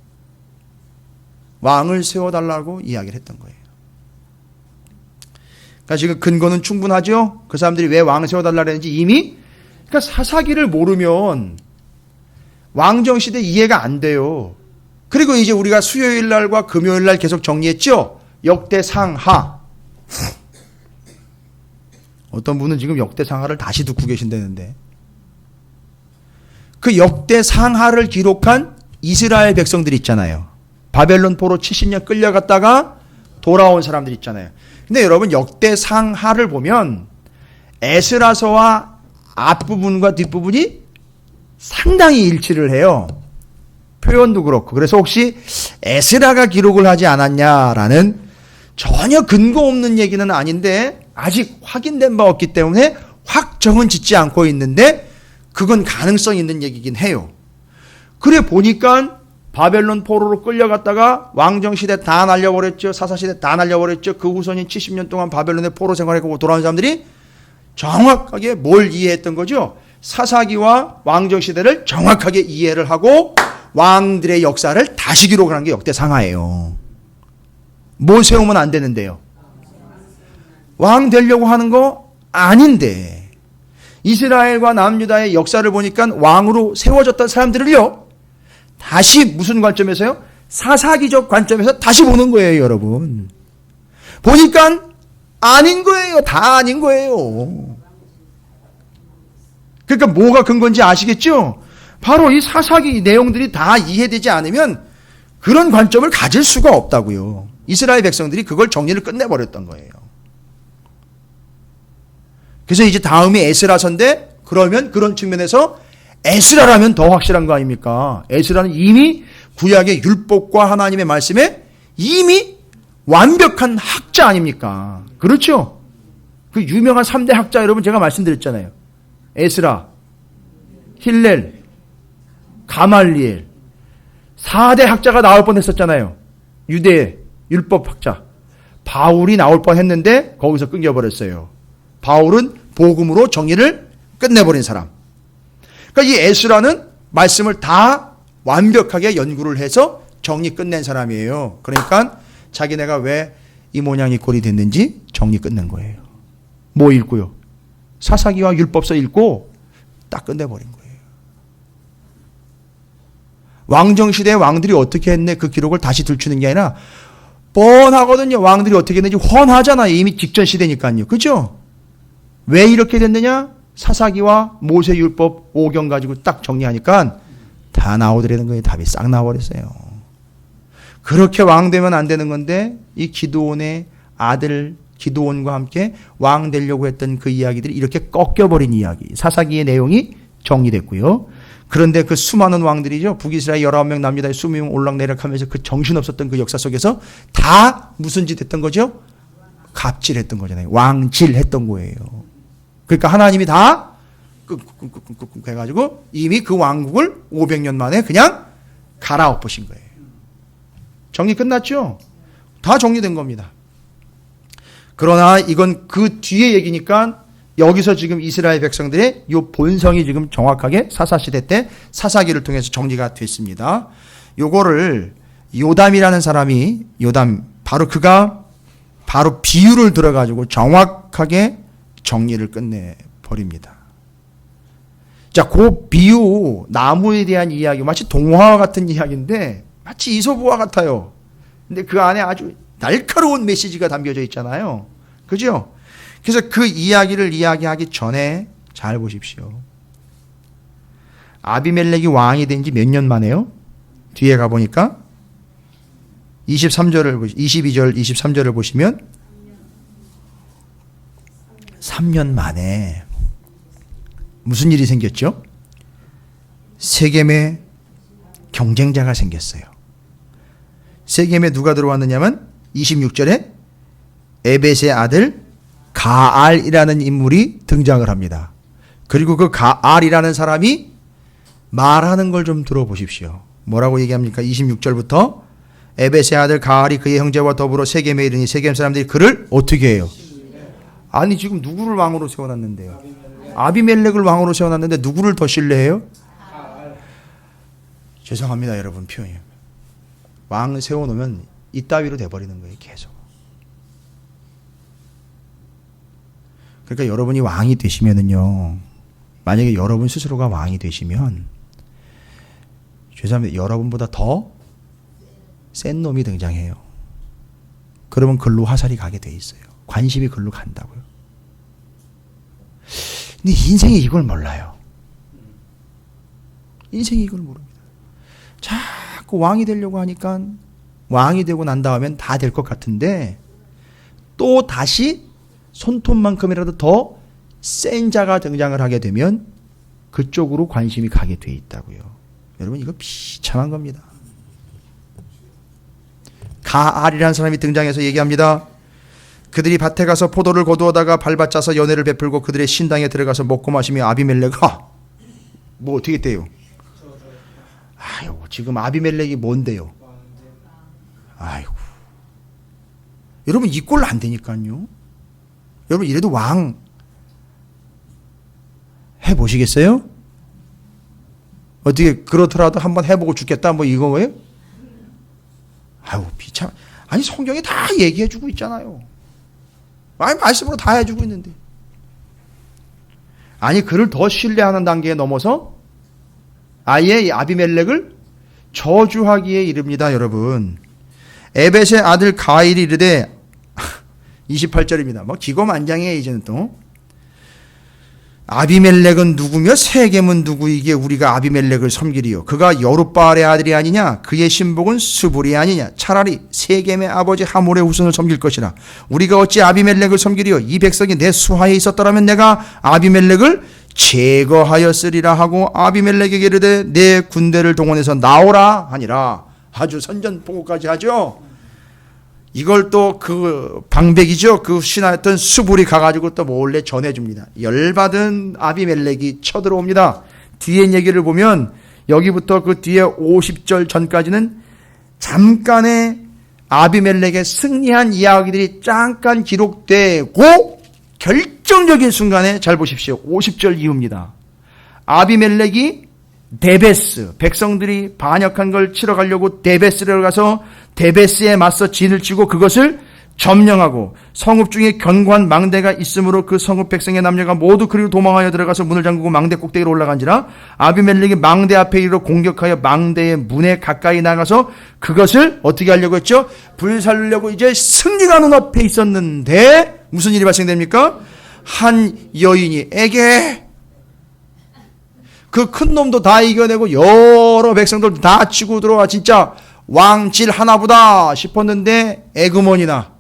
왕을 세워달라고 이야기를 했던 거예요. 그러니까 지금 근거는 충분하죠? 그 사람들이 왜 왕을 세워달라고 했는지 이미, 그러니까 사사기를 모르면 왕정시대 이해가 안 돼요. 그리고 이제 우리가 수요일 날과 금요일 날 계속 정리했죠? 역대상하. 어떤 분은 지금 역대상하를 다시 듣고 계신다는데, 그 역대상하를 기록한 이스라엘 백성들 있잖아요. 바벨론 포로 70년 끌려갔다가 돌아온 사람들 있잖아요. 근데 여러분 역대상하를 보면 에스라서와 앞부분과 뒷부분이 상당히 일치를 해요. 표현도 그렇고. 그래서 혹시 에스라가 기록을 하지 않았냐라는 전혀 근거 없는 얘기는 아닌데 아직 확인된 바 없기 때문에 확정은 짓지 않고 있는데 그건 가능성 있는 얘기긴 해요. 그래 보니까 바벨론 포로로 끌려갔다가 왕정시대 다 날려버렸죠. 사사시대 다 날려버렸죠. 그 후손인 70년 동안 바벨론의 포로 생활하고 돌아온 사람들이 정확하게 뭘 이해했던 거죠? 사사기와 왕정시대를 정확하게 이해를 하고 왕들의 역사를 다시 기록하는 게 역대상하예요. 뭐 세우면 안 되는데요? 왕 되려고 하는 거 아닌데 이스라엘과 남유다의 역사를 보니까 왕으로 세워졌던 사람들을요 다시 무슨 관점에서요? 사사기적 관점에서 다시 보는 거예요, 여러분. 보니까 아닌 거예요. 다 아닌 거예요. 그러니까 뭐가 근거인지 아시겠죠? 바로 이 사사기 내용들이 다 이해되지 않으면 그런 관점을 가질 수가 없다고요. 이스라엘 백성들이 그걸 정리를 끝내버렸던 거예요. 그래서 이제 다음이 에스라서인데 그러면 그런 측면에서 에스라라면 더 확실한 거 아닙니까? 에스라는 이미 구약의 율법과 하나님의 말씀에 이미 완벽한 학자 아닙니까? 그렇죠? 그 유명한 3대 학자 여러분 제가 말씀드렸잖아요. 에스라, 힐렐, 가말리엘 4대 학자가 나올 뻔했었잖아요. 유대 율법 학자. 바울이 나올 뻔했는데 거기서 끊겨버렸어요. 바울은 복음으로 정의를 끝내버린 사람. 그러니까 이 에스라는 말씀을 다 완벽하게 연구를 해서 정리 끝낸 사람이에요. 그러니까 자기네가 왜 이 모양 이 꼴이 됐는지 정리 끝낸 거예요. 뭐 읽고요? 사사기와 율법서 읽고 딱 끝내버린 거예요. 왕정시대 왕들이 어떻게 했네 그 기록을 다시 들추는 게 아니라 뻔하거든요. 왕들이 어떻게 했는지 훤하잖아요. 이미 직전 시대니까요. 그죠? 왜 이렇게 됐느냐? 사사기와 모세율법 5경 가지고 딱 정리하니까 다 나오더라는 거예요. 답이 싹 나와버렸어요. 그렇게 왕 되면 안 되는 건데 이 기드온의 아들 기드온과 함께 왕 되려고 했던 그 이야기들이 이렇게 꺾여버린 이야기. 사사기의 내용이 정리됐고요. 그런데 그 수많은 왕들이죠. 북이스라엘 19명 남유다의 20명 올락내락하면서 그 정신없었던 그 역사 속에서 다 무슨 짓 했던 거죠? 갑질했던 거잖아요. 왕질했던 거예요. 그러니까 하나님이 다 끄끄끄끄끄 해가지고 이미 그 왕국을 500년 만에 그냥 갈아엎으신 거예요. 정리 끝났죠? 다 정리된 겁니다. 그러나 이건 그 뒤에 얘기니까 여기서 지금 이스라엘 백성들의 이 본성이 지금 정확하게 사사시대 때 사사기를 통해서 정리가 됐습니다. 요거를 요담이라는 사람이 바로 그가 바로 비유를 들어가지고 정확하게 정리를 끝내 버립니다. 자, 그 비유 나무에 대한 이야기 마치 동화와 같은 이야기인데 마치 이솝우화 같아요. 근데 그 안에 아주 날카로운 메시지가 담겨져 있잖아요. 그죠? 그래서 그 이야기를 이야기하기 전에 잘 보십시오. 아비멜렉이 왕이 된 지 몇 년 만에요? 뒤에 가보니까 22절, 23절을 보시면 3년 만에 무슨 일이 생겼죠? 세겜에 경쟁자가 생겼어요. 세겜에 누가 들어왔느냐면 26절에 에벳의 아들 가알이라는 인물이 등장을 합니다. 그리고 그 가알이라는 사람이 말하는 걸 좀 들어보십시오. 뭐라고 얘기합니까? 26절부터 에벳의 아들 가알이 그의 형제와 더불어 세겜에 이르니 세겜 사람들이 그를 어떻게 해요? 아니 지금 누구를 왕으로 세워놨는데요? 아비멜렉을 왕으로 세워놨는데 누구를 더 신뢰해요? 죄송합니다 여러분 표현이. 왕을 세워놓으면 이따위로 돼버리는 거예요 계속. 그러니까 여러분이 왕이 되시면은요, 만약에 여러분 스스로가 왕이 되시면 죄송합니다 여러분보다 더 센 놈이 등장해요. 그러면 글로 화살이 가게 돼 있어요. 관심이 글로 간다고요. 근데 인생이 이걸 몰라요. 인생이 이걸 모릅니다. 자꾸 왕이 되려고 하니까 왕이 되고 난 다음엔 다 될 것 같은데 또 다시 손톱만큼이라도 더 센 자가 등장을 하게 되면 그쪽으로 관심이 가게 돼 있다고요. 여러분 이거 비참한 겁니다. 가알이라는 사람이 등장해서 얘기합니다. 그들이 밭에 가서 포도를 거두어다가 발받쳐서 연회를 베풀고 그들의 신당에 들어가서 먹고 마시며 아비멜렉아 뭐 어떻게 돼요? 아유 지금 아비멜렉이 뭔데요? 아이고 여러분 이 꼴 안 되니까요. 여러분 이래도 왕 해보시겠어요? 어떻게 그렇더라도 한번 해보고 죽겠다 뭐 이거예요? 아유 비참. 아니 성경이 다 얘기해주고 있잖아요. 아니 말씀으로 다 해주고 있는데. 아니 그를 더 신뢰하는 단계에 넘어서 아예 아비멜렉을 저주하기에 이릅니다. 여러분 에벳의 아들 가일이 이르되 28절입니다. 뭐 기고만장해 이제는 또. 아비멜렉은 누구며 세겜은 누구이기에 우리가 아비멜렉을 섬기리요. 그가 여룻바알의 아들이 아니냐. 그의 신복은 스불이 아니냐. 차라리 세겜의 아버지 하몰의 후손을 섬길 것이라. 우리가 어찌 아비멜렉을 섬기리요. 이 백성이 내 수하에 있었더라면 내가 아비멜렉을 제거하였으리라 하고 아비멜렉에게 이르되 내 군대를 동원해서 나오라 하니라. 아주 선전포고까지 하죠. 이걸 또 그 방백이죠. 그 신하였던 수불이 가가지고 또 몰래 전해줍니다. 열받은 아비멜렉이 쳐들어옵니다. 뒤에 얘기를 보면 여기부터 그 뒤에 50절 전까지는 잠깐의 아비멜렉의 승리한 이야기들이 잠깐 기록되고 결정적인 순간에 잘 보십시오. 50절 이후입니다. 아비멜렉이 데베스, 백성들이 반역한 걸 치러 가려고 데베스를 가서 데베스에 맞서 진을 치고 그것을 점령하고 성읍 중에 견고한 망대가 있으므로 그 성읍 백성의 남녀가 모두 그리로 도망하여 들어가서 문을 잠그고 망대 꼭대기로 올라간지라. 아비멜렉이 망대 앞에 이르러 공격하여 망대의 문에 가까이 나가서 그것을 어떻게 하려고 했죠? 불살르려고 이제 승리가 눈앞에 있었는데 무슨 일이 발생됩니까? 한 여인이 에게 그 큰 놈도 다 이겨내고 여러 백성들도 다 치고 들어와 진짜 왕질 하나보다 싶었는데 에그먼이나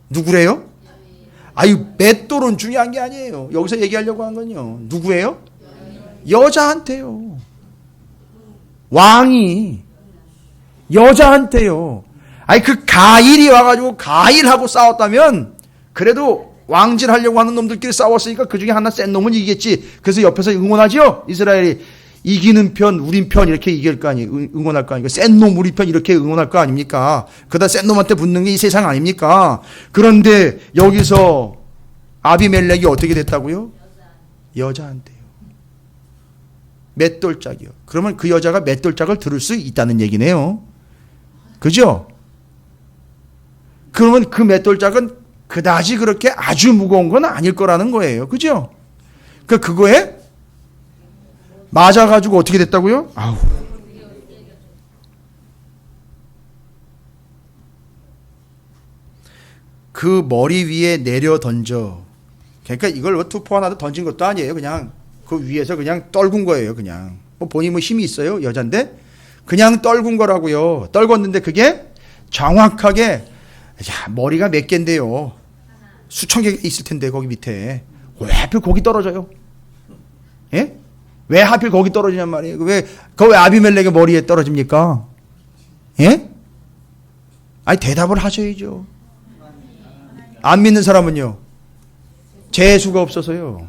누구래요? 아유 맷돌은 중요한 게 아니에요. 여기서 얘기하려고 한 건요. 누구예요? 여자한테요. 왕이 여자한테요. 아니 그 가일이 와가지고 가일하고 싸웠다면 그래도 왕질하려고 하는 놈들끼리 싸웠으니까 그 중에 하나 센 놈은 이기겠지. 그래서 옆에서 응원하죠. 이스라엘이 이기는 편, 우린 편 이렇게 이길 거 아니에요. 응원할 거 아니에요. 센 놈 우리 편 이렇게 응원할 거 아닙니까? 그러다 센 놈한테 붙는 게 이 세상 아닙니까? 그런데 여기서 아비멜렉이 어떻게 됐다고요? 여자한테요. 맷돌짝이요. 그러면 그 여자가 맷돌짝을 들을 수 있다는 얘기네요. 그죠? 그러면 그 맷돌짝은 그다지 그렇게 아주 무거운 건 아닐 거라는 거예요. 그죠? 그거에 맞아가지고 어떻게 됐다고요? 아우. 그 머리 위에 내려 던져. 그러니까 이걸 투포 하나 던진 것도 아니에요. 그냥 그 위에서 그냥 떨군 거예요. 그냥. 뭐 본인이 뭐 힘이 있어요. 여잔데. 그냥 떨군 거라고요. 떨궜는데 그게 정확하게, 야, 머리가 몇 개인데요. 수천 개 있을 텐데, 거기 밑에. 왜 하필 거기 떨어져요? 예? 왜 하필 거기 떨어지냔 말이에요. 왜 아비멜렉의 머리에 떨어집니까? 예? 아니, 대답을 하셔야죠. 안 믿는 사람은요? 재수가 없어서요.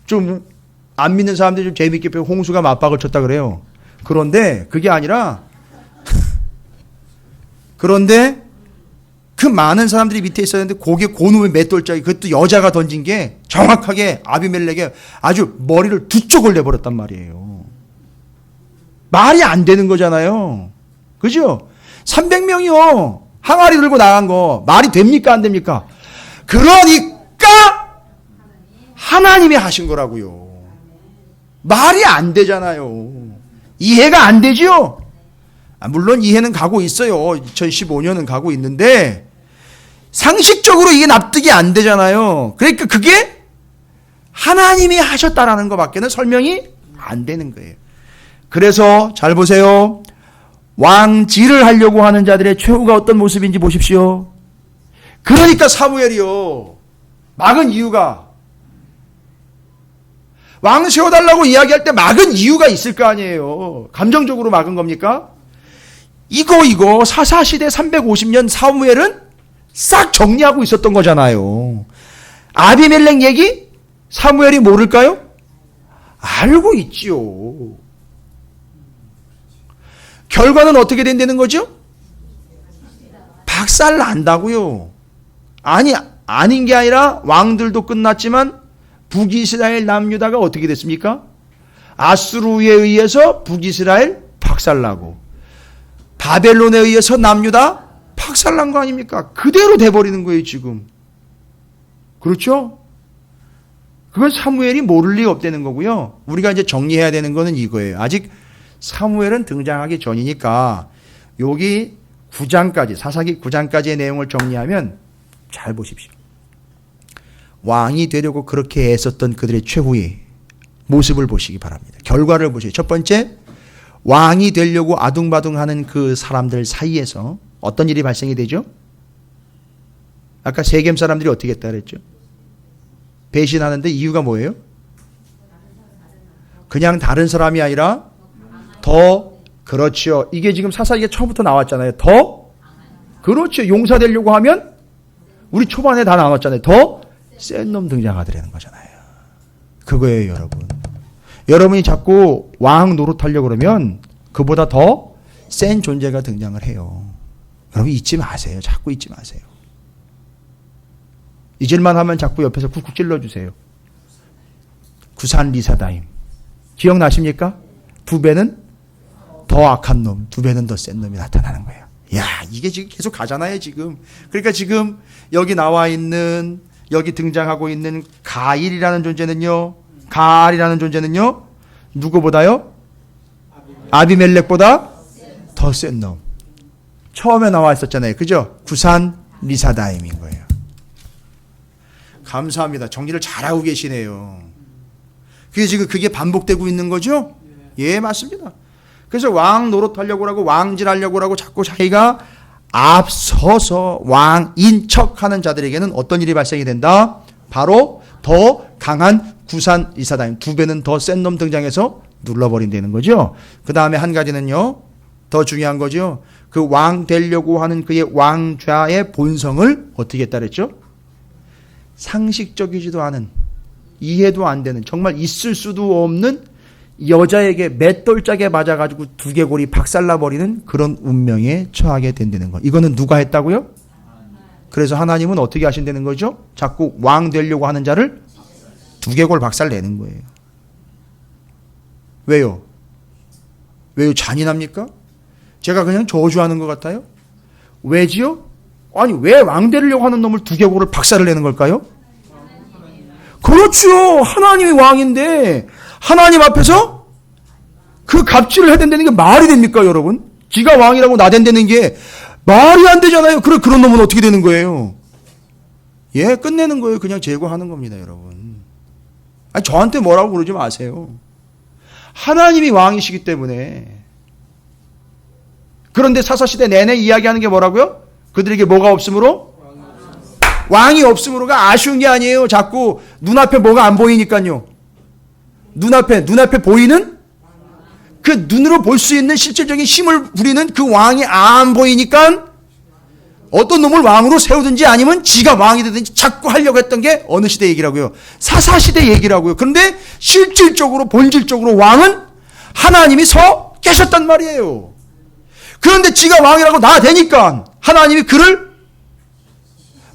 좀 안 믿는 사람들이 좀 재밌게 배워 홍수가 맞박을 쳤다 그래요. 그런데 그게 아니라 그런데 그 많은 사람들이 밑에 있었는데 거기에 고놈의 맷돌짝이 그것도 여자가 던진 게 정확하게 아비멜렉의 아주 머리를 두 쪽을 내버렸단 말이에요. 말이 안 되는 거잖아요. 그죠? 300명이요. 항아리 들고 나간 거 말이 됩니까 안 됩니까? 그러니까 하나님이 하신 거라고요. 말이 안 되잖아요. 이해가 안 되죠? 물론 이해는 가고 있어요. 2015년은 가고 있는데 상식적으로 이게 납득이 안 되잖아요. 그러니까 그게 하나님이 하셨다라는 것밖에는 설명이 안 되는 거예요. 그래서 잘 보세요. 왕질을 하려고 하는 자들의 최후가 어떤 모습인지 보십시오. 그러니까 사무엘이요. 막은 이유가 왕 세워달라고 이야기할 때 막은 이유가 있을 거 아니에요. 감정적으로 막은 겁니까? 이거 사사시대 350년 사무엘은 싹 정리하고 있었던 거잖아요. 아비멜렉 얘기 사무엘이 모를까요? 알고 있지요. 결과는 어떻게 된다는 거죠? 박살 난다고요. 아닌 게 아니라 왕들도 끝났지만 북이스라엘 남유다가 어떻게 됐습니까? 아수르에 의해서 북이스라엘 박살나고 바벨론에 의해서 남유다 박살난 거 아닙니까? 그대로 돼버리는 거예요 지금. 그렇죠? 그건 사무엘이 모를 리가 없다는 거고요. 우리가 이제 정리해야 되는 거는 이거예요. 아직 사무엘은 등장하기 전이니까 여기 9장까지 사사기 9장까지의 내용을 정리하면 잘 보십시오. 왕이 되려고 그렇게 애썼던 그들의 최후의 모습을 보시기 바랍니다. 결과를 보시죠. 첫 번째, 왕이 되려고 아둥바둥하는 그 사람들 사이에서 어떤 일이 발생이 되죠? 아까 세겜 사람들이 어떻게 했다 그랬죠? 배신하는데 이유가 뭐예요? 그냥 다른 사람이 아니라 그렇죠. 이게 지금 사사기가 처음부터 나왔잖아요. 그렇죠. 용사되려고 하면 우리 초반에 다 나왔잖아요. 센 놈 등장하더라는 거잖아요. 그거예요, 여러분. 여러분이 자꾸 왕 노릇하려고 그러면 그보다 더 센 존재가 등장을 해요. 여러분 잊지 마세요. 자꾸 잊지 마세요. 잊을만 하면 자꾸 옆에서 쿡쿡 찔러주세요. 구산 리사다임. 기억나십니까? 두 배는 더 악한 놈, 두 배는 더 센 놈이 나타나는 거예요. 야, 이게 지금 계속 가잖아요, 지금. 그러니까 지금 여기 나와 있는 여기 등장하고 있는 가알이라는 존재는요 누구보다요? 아비멜렉보다 더 센 놈. 처음에 나와 있었잖아요. 그죠? 구산 리사다임인 거예요. 감사합니다. 정리를 잘하고 계시네요. 그게 지금 그게 반복되고 있는 거죠? 예, 맞습니다. 그래서 왕 노릇하려고 하고 왕질하려고 하고 자꾸 자기가 앞서서 왕인 척하는 자들에게는 어떤 일이 발생이 된다? 바로 더 강한 구산 리사다임, 두 배는 더 센 놈 등장해서 눌러버린다는 거죠. 그 다음에 한 가지는요, 더 중요한 거죠. 그 왕 되려고 하는 그의 왕좌의 본성을 어떻게 했다 그랬죠? 상식적이지도 않은, 이해도 안 되는, 정말 있을 수도 없는 여자에게 맷돌짝에 맞아가지고 두개골이 박살나버리는 그런 운명에 처하게 된다는 거. 이거는 누가 했다고요? 그래서 하나님은 어떻게 하신다는 거죠? 자꾸 왕 되려고 하는 자를 두개골 박살내는 거예요. 왜요? 잔인합니까? 제가 그냥 저주하는 것 같아요? 왜지요? 아니, 왜 왕 되려고 하는 놈을 두개골을 박살을 내는 걸까요? 그렇죠. 하나님이 왕인데 하나님 앞에서 그 갑질을 해댄다는 게 말이 됩니까, 여러분? 지가 왕이라고 나댄다는 게 말이 안 되잖아요. 그런 놈은 어떻게 되는 거예요? 예, 끝내는 거예요. 그냥 제거하는 겁니다, 여러분. 아니, 저한테 뭐라고 그러지 마세요. 하나님이 왕이시기 때문에. 그런데 사사시대 내내 이야기하는 게 뭐라고요? 그들에게 뭐가 없으므로? 왕이 없으므로가 아쉬운 게 아니에요. 자꾸 눈앞에 뭐가 안 보이니까요. 눈앞에 보이는 그 눈으로 볼 수 있는 실질적인 힘을 부리는 그 왕이 안 보이니까 어떤 놈을 왕으로 세우든지 아니면 지가 왕이 되든지 자꾸 하려고 했던 게 어느 시대 얘기라고요? 사사시대 얘기라고요. 그런데 실질적으로 본질적으로 왕은 하나님이 서 계셨단 말이에요. 그런데 지가 왕이라고 나대니까 하나님이 그를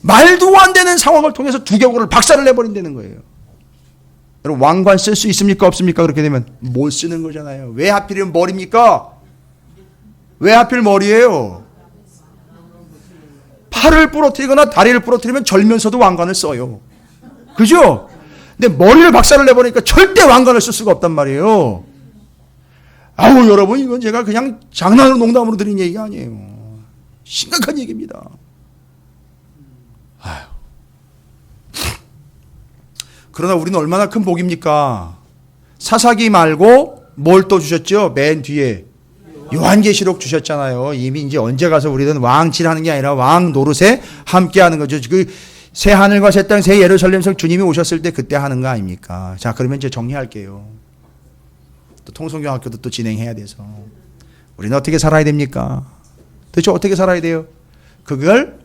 말도 안 되는 상황을 통해서 두개골을 박살을 내버린다는 거예요. 여러분, 왕관 쓸 수 있습니까? 없습니까? 그렇게 되면 못 쓰는 거잖아요. 왜 하필이면 머리입니까? 왜 하필 머리예요? 팔을 부러뜨리거나 다리를 부러뜨리면 절면서도 왕관을 써요. 그죠? 근데 머리를 박살을 내버리니까 절대 왕관을 쓸 수가 없단 말이에요. 아우, 여러분, 이건 제가 그냥 장난으로 농담으로 드린 얘기가 아니에요. 심각한 얘기입니다. 아유. 그러나 우리는 얼마나 큰 복입니까? 사사기 말고 뭘 또 주셨죠? 맨 뒤에 요한계시록 주셨잖아요. 이미 이제 언제 가서 우리는 왕질하는 게 아니라 왕 노릇에 함께하는 거죠. 그 새 하늘과 새 땅, 새 예루살렘성 주님이 오셨을 때 그때 하는 거 아닙니까? 자, 그러면 이제 정리할게요. 또 통성경학교도 또 진행해야 돼서 우리는 어떻게 살아야 됩니까? 도대체 어떻게 살아야 돼요? 그걸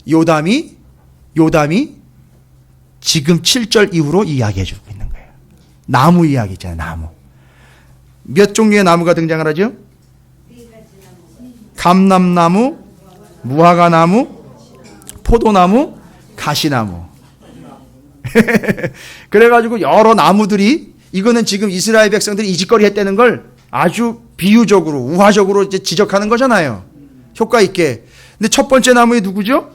요담이 지금 7절 이후로 이야기해 주고 있는 거예요. 나무 이야기 있잖아요. 나무. 몇 종류의 나무가 등장을 하죠? 감람나무, 무화과나무, 포도나무, 가시나무. 그래가지고 여러 나무들이, 이거는 지금 이스라엘 백성들이 이짓거리 했다는 걸 아주 비유적으로 우화적으로 이제 지적하는 거잖아요. 효과 있게. 근데 첫 번째 나무에 누구죠?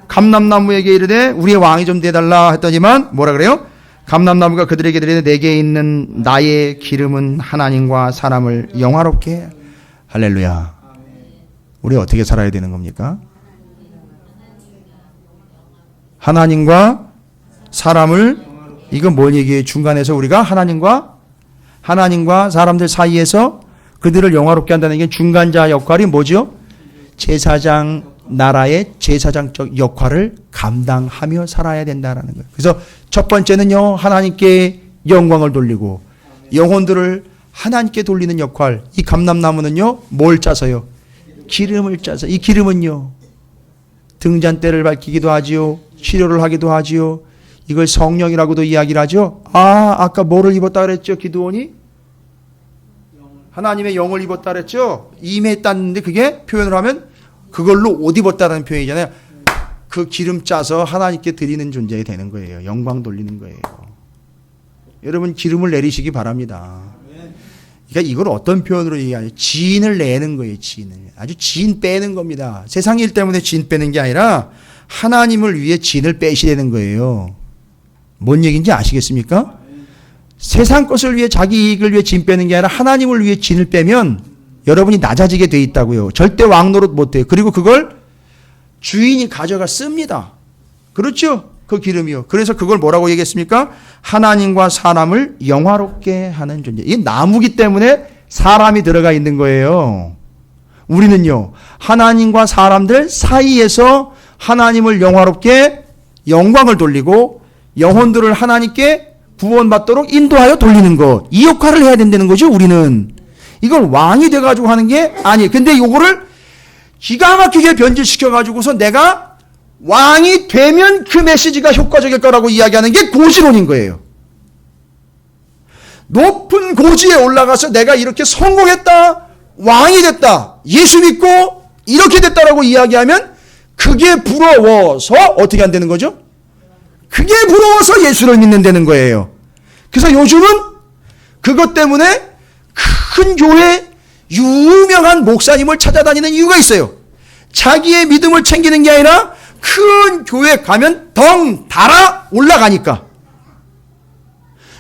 감람나무에게 이르되 우리의 왕이 좀 돼달라 했더니만 뭐라 그래요? 감람나무가 그들에게 이르되 내게 있는 나의 기름은 하나님과 사람을 영화롭게 해. 할렐루야. 우리 어떻게 살아야 되는 겁니까? 하나님과 사람을, 이건 뭔 얘기예요? 중간에서 우리가 하나님과 사람들 사이에서 그들을 영화롭게 한다는 게 중간자 역할이 뭐죠? 제사장, 나라의 제사장적 역할을 감당하며 살아야 된다라는 거예요. 그래서 첫 번째는요, 하나님께 영광을 돌리고 영혼들을 하나님께 돌리는 역할. 이 감람나무는요, 뭘 짜서요? 기름을 짜서. 이 기름은요, 등잔대를 밝히기도 하지요, 치료를 하기도 하지요. 이걸 성령이라고도 이야기를 하죠. 아까 뭐를 입었다 그랬죠? 기드온이 하나님의 영을 입었다 그랬죠. 임했다는데 그게 표현을 하면 그걸로 옷 입었다는 표현이잖아요. 그 기름 짜서 하나님께 드리는 존재가 되는 거예요. 영광 돌리는 거예요. 여러분, 기름을 내리시기 바랍니다. 그러니까 이걸 어떤 표현으로 얘기하냐? 진을 내는 거예요. 진을. 아주 진 빼는 겁니다. 세상 일 때문에 진 빼는 게 아니라 하나님을 위해 진을 빼시려는 거예요. 뭔 얘기인지 아시겠습니까? 세상 것을 위해, 자기 이익을 위해 진 빼는 게 아니라 하나님을 위해 진을 빼면 여러분이 낮아지게 돼 있다고요. 절대 왕노릇 못해요. 그리고 그걸 주인이 가져가 씁니다. 그렇죠? 그 기름이요. 그래서 그걸 뭐라고 얘기했습니까? 하나님과 사람을 영화롭게 하는 존재. 이게 나무기 때문에 사람이 들어가 있는 거예요. 우리는요, 하나님과 사람들 사이에서 하나님을 영화롭게 영광을 돌리고 영혼들을 하나님께 구원받도록 인도하여 돌리는 것. 이 역할을 해야 된다는 거죠, 우리는. 이걸 왕이 돼가지고 하는 게 아니에요. 근데 이거를 기가 막히게 변질시켜가지고서 내가 왕이 되면 그 메시지가 효과적일 거라고 이야기하는 게 고지론인 거예요. 높은 고지에 올라가서 내가 이렇게 성공했다, 왕이 됐다, 예수 믿고 이렇게 됐다라고 이야기하면 그게 부러워서 어떻게 안 되는 거죠? 그게 부러워서 예수를 믿는다는 거예요. 그래서 요즘은 그것 때문에 큰 교회 유명한 목사님을 찾아다니는 이유가 있어요. 자기의 믿음을 챙기는 게 아니라 큰 교회 가면 덩 달아 올라가니까.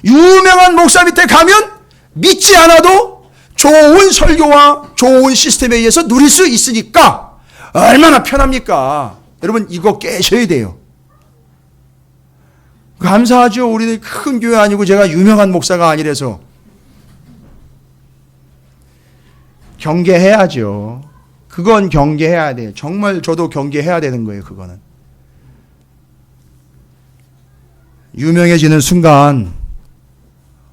유명한 목사 밑에 가면 믿지 않아도 좋은 설교와 좋은 시스템에 의해서 누릴 수 있으니까 얼마나 편합니까? 여러분 이거 깨셔야 돼요. 감사하죠. 우리는 큰 교회 아니고 제가 유명한 목사가 아니라서. 경계해야죠. 그건 경계해야 돼요. 정말 저도 경계해야 되는 거예요. 그거는. 유명해지는 순간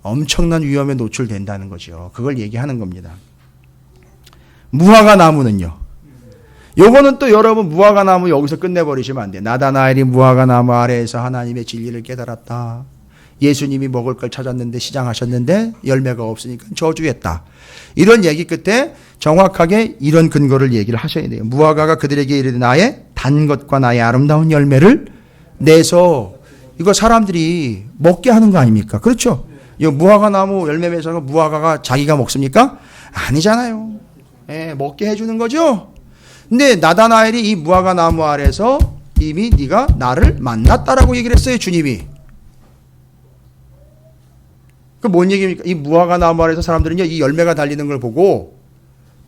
엄청난 위험에 노출된다는 거죠. 그걸 얘기하는 겁니다. 무화과 나무는요. 요거는 또 여러분 무화과 나무 여기서 끝내버리시면 안 돼요. 나다나엘이 무화과 나무 아래에서 하나님의 진리를 깨달았다. 예수님이 먹을 걸 찾았는데 시장하셨는데 열매가 없으니까 저주했다. 이런 얘기 끝에 정확하게 이런 근거를 얘기를 하셔야 돼요. 무화과가 그들에게 이르되 나의 단 것과 나의 아름다운 열매를 내서 이거 사람들이 먹게 하는 거 아닙니까? 그렇죠? 이 무화과 나무 열매 맺어서 무화과가 자기가 먹습니까? 아니잖아요. 예, 먹게 해주는 거죠. 근데 나다나엘이 이 무화과 나무 아래서 이미 네가 나를 만났다라고 얘기를 했어요. 주님이. 그 뭔 얘기입니까? 이 무화과 나무 아래서 사람들은요, 이 열매가 달리는 걸 보고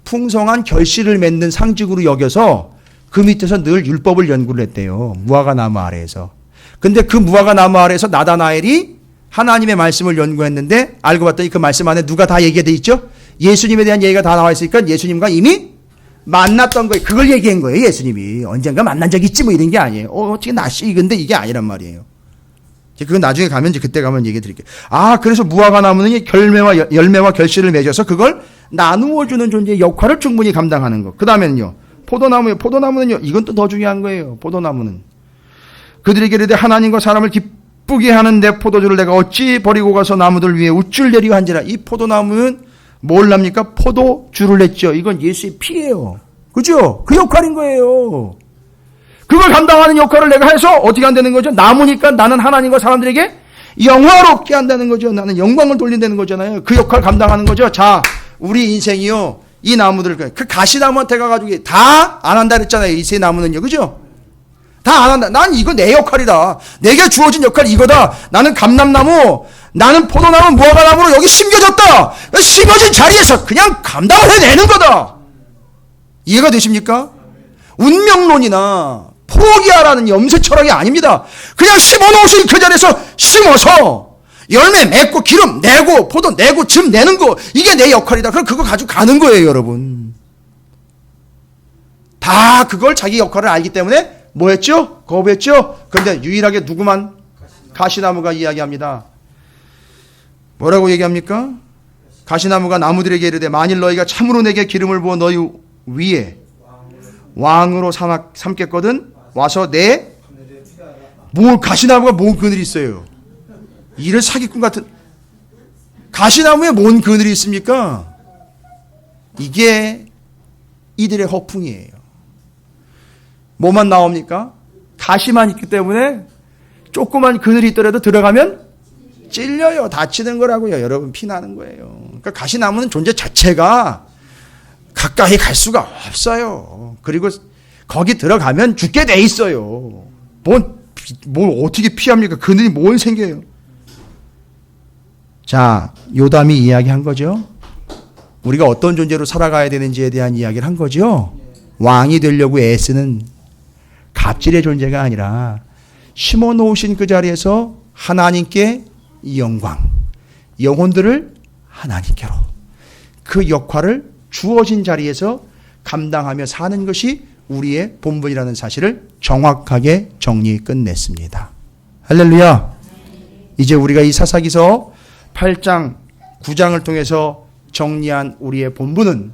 풍성한 결실을 맺는 상징으로 여겨서 그 밑에서 늘 율법을 연구를 했대요. 무화과 나무 아래에서. 근데 그 무화과 나무 아래에서 나다나엘이 하나님의 말씀을 연구했는데 알고 봤더니 그 말씀 안에 누가 다 얘기가 돼 있죠? 예수님에 대한 얘기가 다 나와 있으니까 예수님과 이미 만났던 거예요. 그걸 얘기한 거예요. 예수님이. 언젠가 만난 적 있지 뭐 이런 게 아니에요. 어떻게 낯이 근데 이게 아니란 말이에요. 그건 나중에 가면 이제 그때 가면 얘기 드릴게요. 아, 그래서 무화과 나무는 열매와 결실을 맺어서 그걸 나누어 주는 존재의 역할을 충분히 감당하는 것. 그다음에는요. 포도나무는요. 이건 또 더 중요한 거예요. 포도나무는 그들에게 이르되 하나님과 사람을 기쁘게 하는 내 포도주를 내가 어찌 버리고 가서 나무들 위에 우쭐 내리고 한지라. 이 포도나무는 뭘 납니까? 포도주를 냈죠. 이건 예수의 피예요. 그죠? 그 역할인 거예요. 그걸 감당하는 역할을 내가 해서 어떻게 한다는 거죠? 나무니까 나는 하나님과 사람들에게 영화롭게 한다는 거죠. 나는 영광을 돌린다는 거잖아요. 그 역할을 감당하는 거죠. 자, 우리 인생이요. 이 나무들, 그 가시나무한테 가가지고 다 안 한다 그랬잖아요. 이 세 나무는요. 그죠? 다 안 한다. 난 이거 내 역할이다. 내게 주어진 역할이 이거다. 나는 감람나무, 나는 포도나무, 무화과나무로 여기 심겨졌다. 심겨진 자리에서 그냥 감당을 해내는 거다. 이해가 되십니까? 운명론이나 포기하라는 염세 철학이 아닙니다. 그냥 심어놓으신 그 자리에서 심어서 열매 맺고 기름 내고 포도 내고 즙 내는 거 이게 내 역할이다. 그럼 그거 가지고 가는 거예요. 여러분. 다 그걸 자기 역할을 알기 때문에 뭐 했죠? 거부했죠? 그런데 유일하게 누구만? 가시나무가 이야기합니다. 뭐라고 얘기합니까? 가시나무가 나무들에게 이르되 만일 너희가 참으로 내게 기름을 부어 너희 위에 왕으로 삼겠거든 와서 가시나무가 뭔 그늘이 있어요? 이런 사기꾼 같은 가시나무에 뭔 그늘이 있습니까? 이게 이들의 허풍이에요. 뭐만 나옵니까? 가시만 있기 때문에 조그만 그늘이 있더라도 들어가면 찔려요. 다치는 거라고요. 여러분 피나는 거예요. 그러니까 가시나무는 존재 자체가 가까이 갈 수가 없어요. 그리고 거기 들어가면 죽게 돼 있어요. 뭘 어떻게 피합니까? 그늘이 뭘 생겨요? 자, 요담이 이야기한 거죠. 우리가 어떤 존재로 살아가야 되는지에 대한 이야기를 한 거죠. 왕이 되려고 애쓰는 갑질의 존재가 아니라 심어 놓으신 그 자리에서 하나님께 영광, 영혼들을 하나님께로 그 역할을 주어진 자리에서 감당하며 사는 것이 우리의 본분이라는 사실을 정확하게 정리 끝냈습니다. 할렐루야. 이제 우리가 이 사사기서 8장, 9장을 통해서 정리한 우리의 본분은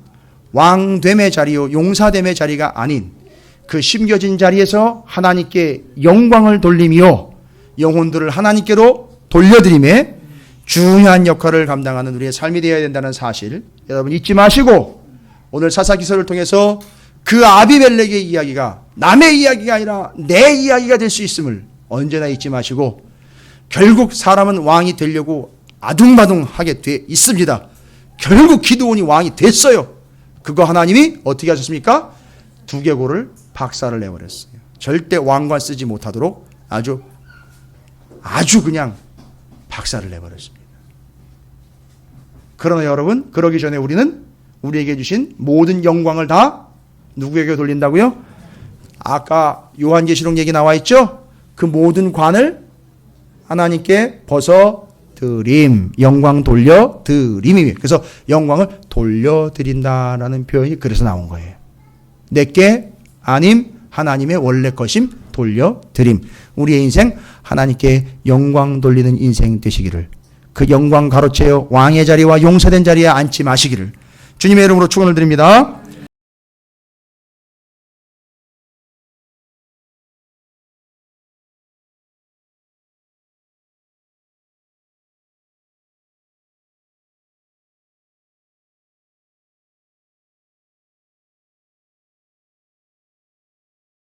왕됨의 자리요 용사됨의 자리가 아닌 그 심겨진 자리에서 하나님께 영광을 돌리며 영혼들을 하나님께로 돌려드림에 중요한 역할을 감당하는 우리의 삶이 되어야 된다는 사실 여러분 잊지 마시고 오늘 사사기서를 통해서 그 아비멜렉의 이야기가 남의 이야기가 아니라 내 이야기가 될 수 있음을 언제나 잊지 마시고 결국 사람은 왕이 되려고 아둥바둥하게 돼 있습니다. 결국 기드온이 왕이 됐어요. 그거 하나님이 어떻게 하셨습니까? 두개골을 박살을 내버렸어요. 절대 왕관 쓰지 못하도록 아주 그냥 박살을 내버렸습니다. 그러나 여러분, 그러기 전에 우리는 우리에게 주신 모든 영광을 다 누구에게 돌린다고요? 아까 요한계시록 얘기 나와 있죠? 그 모든 관을 하나님께 벗어드림, 영광 돌려드림이. 그래서 영광을 돌려드린다라는 표현이 그래서 나온 거예요. 내게 아님 하나님의 원래 것임 돌려드림. 우리의 인생 하나님께 영광 돌리는 인생 되시기를, 그 영광 가로채어 왕의 자리와 용서된 자리에 앉지 마시기를 주님의 이름으로 축원을 드립니다.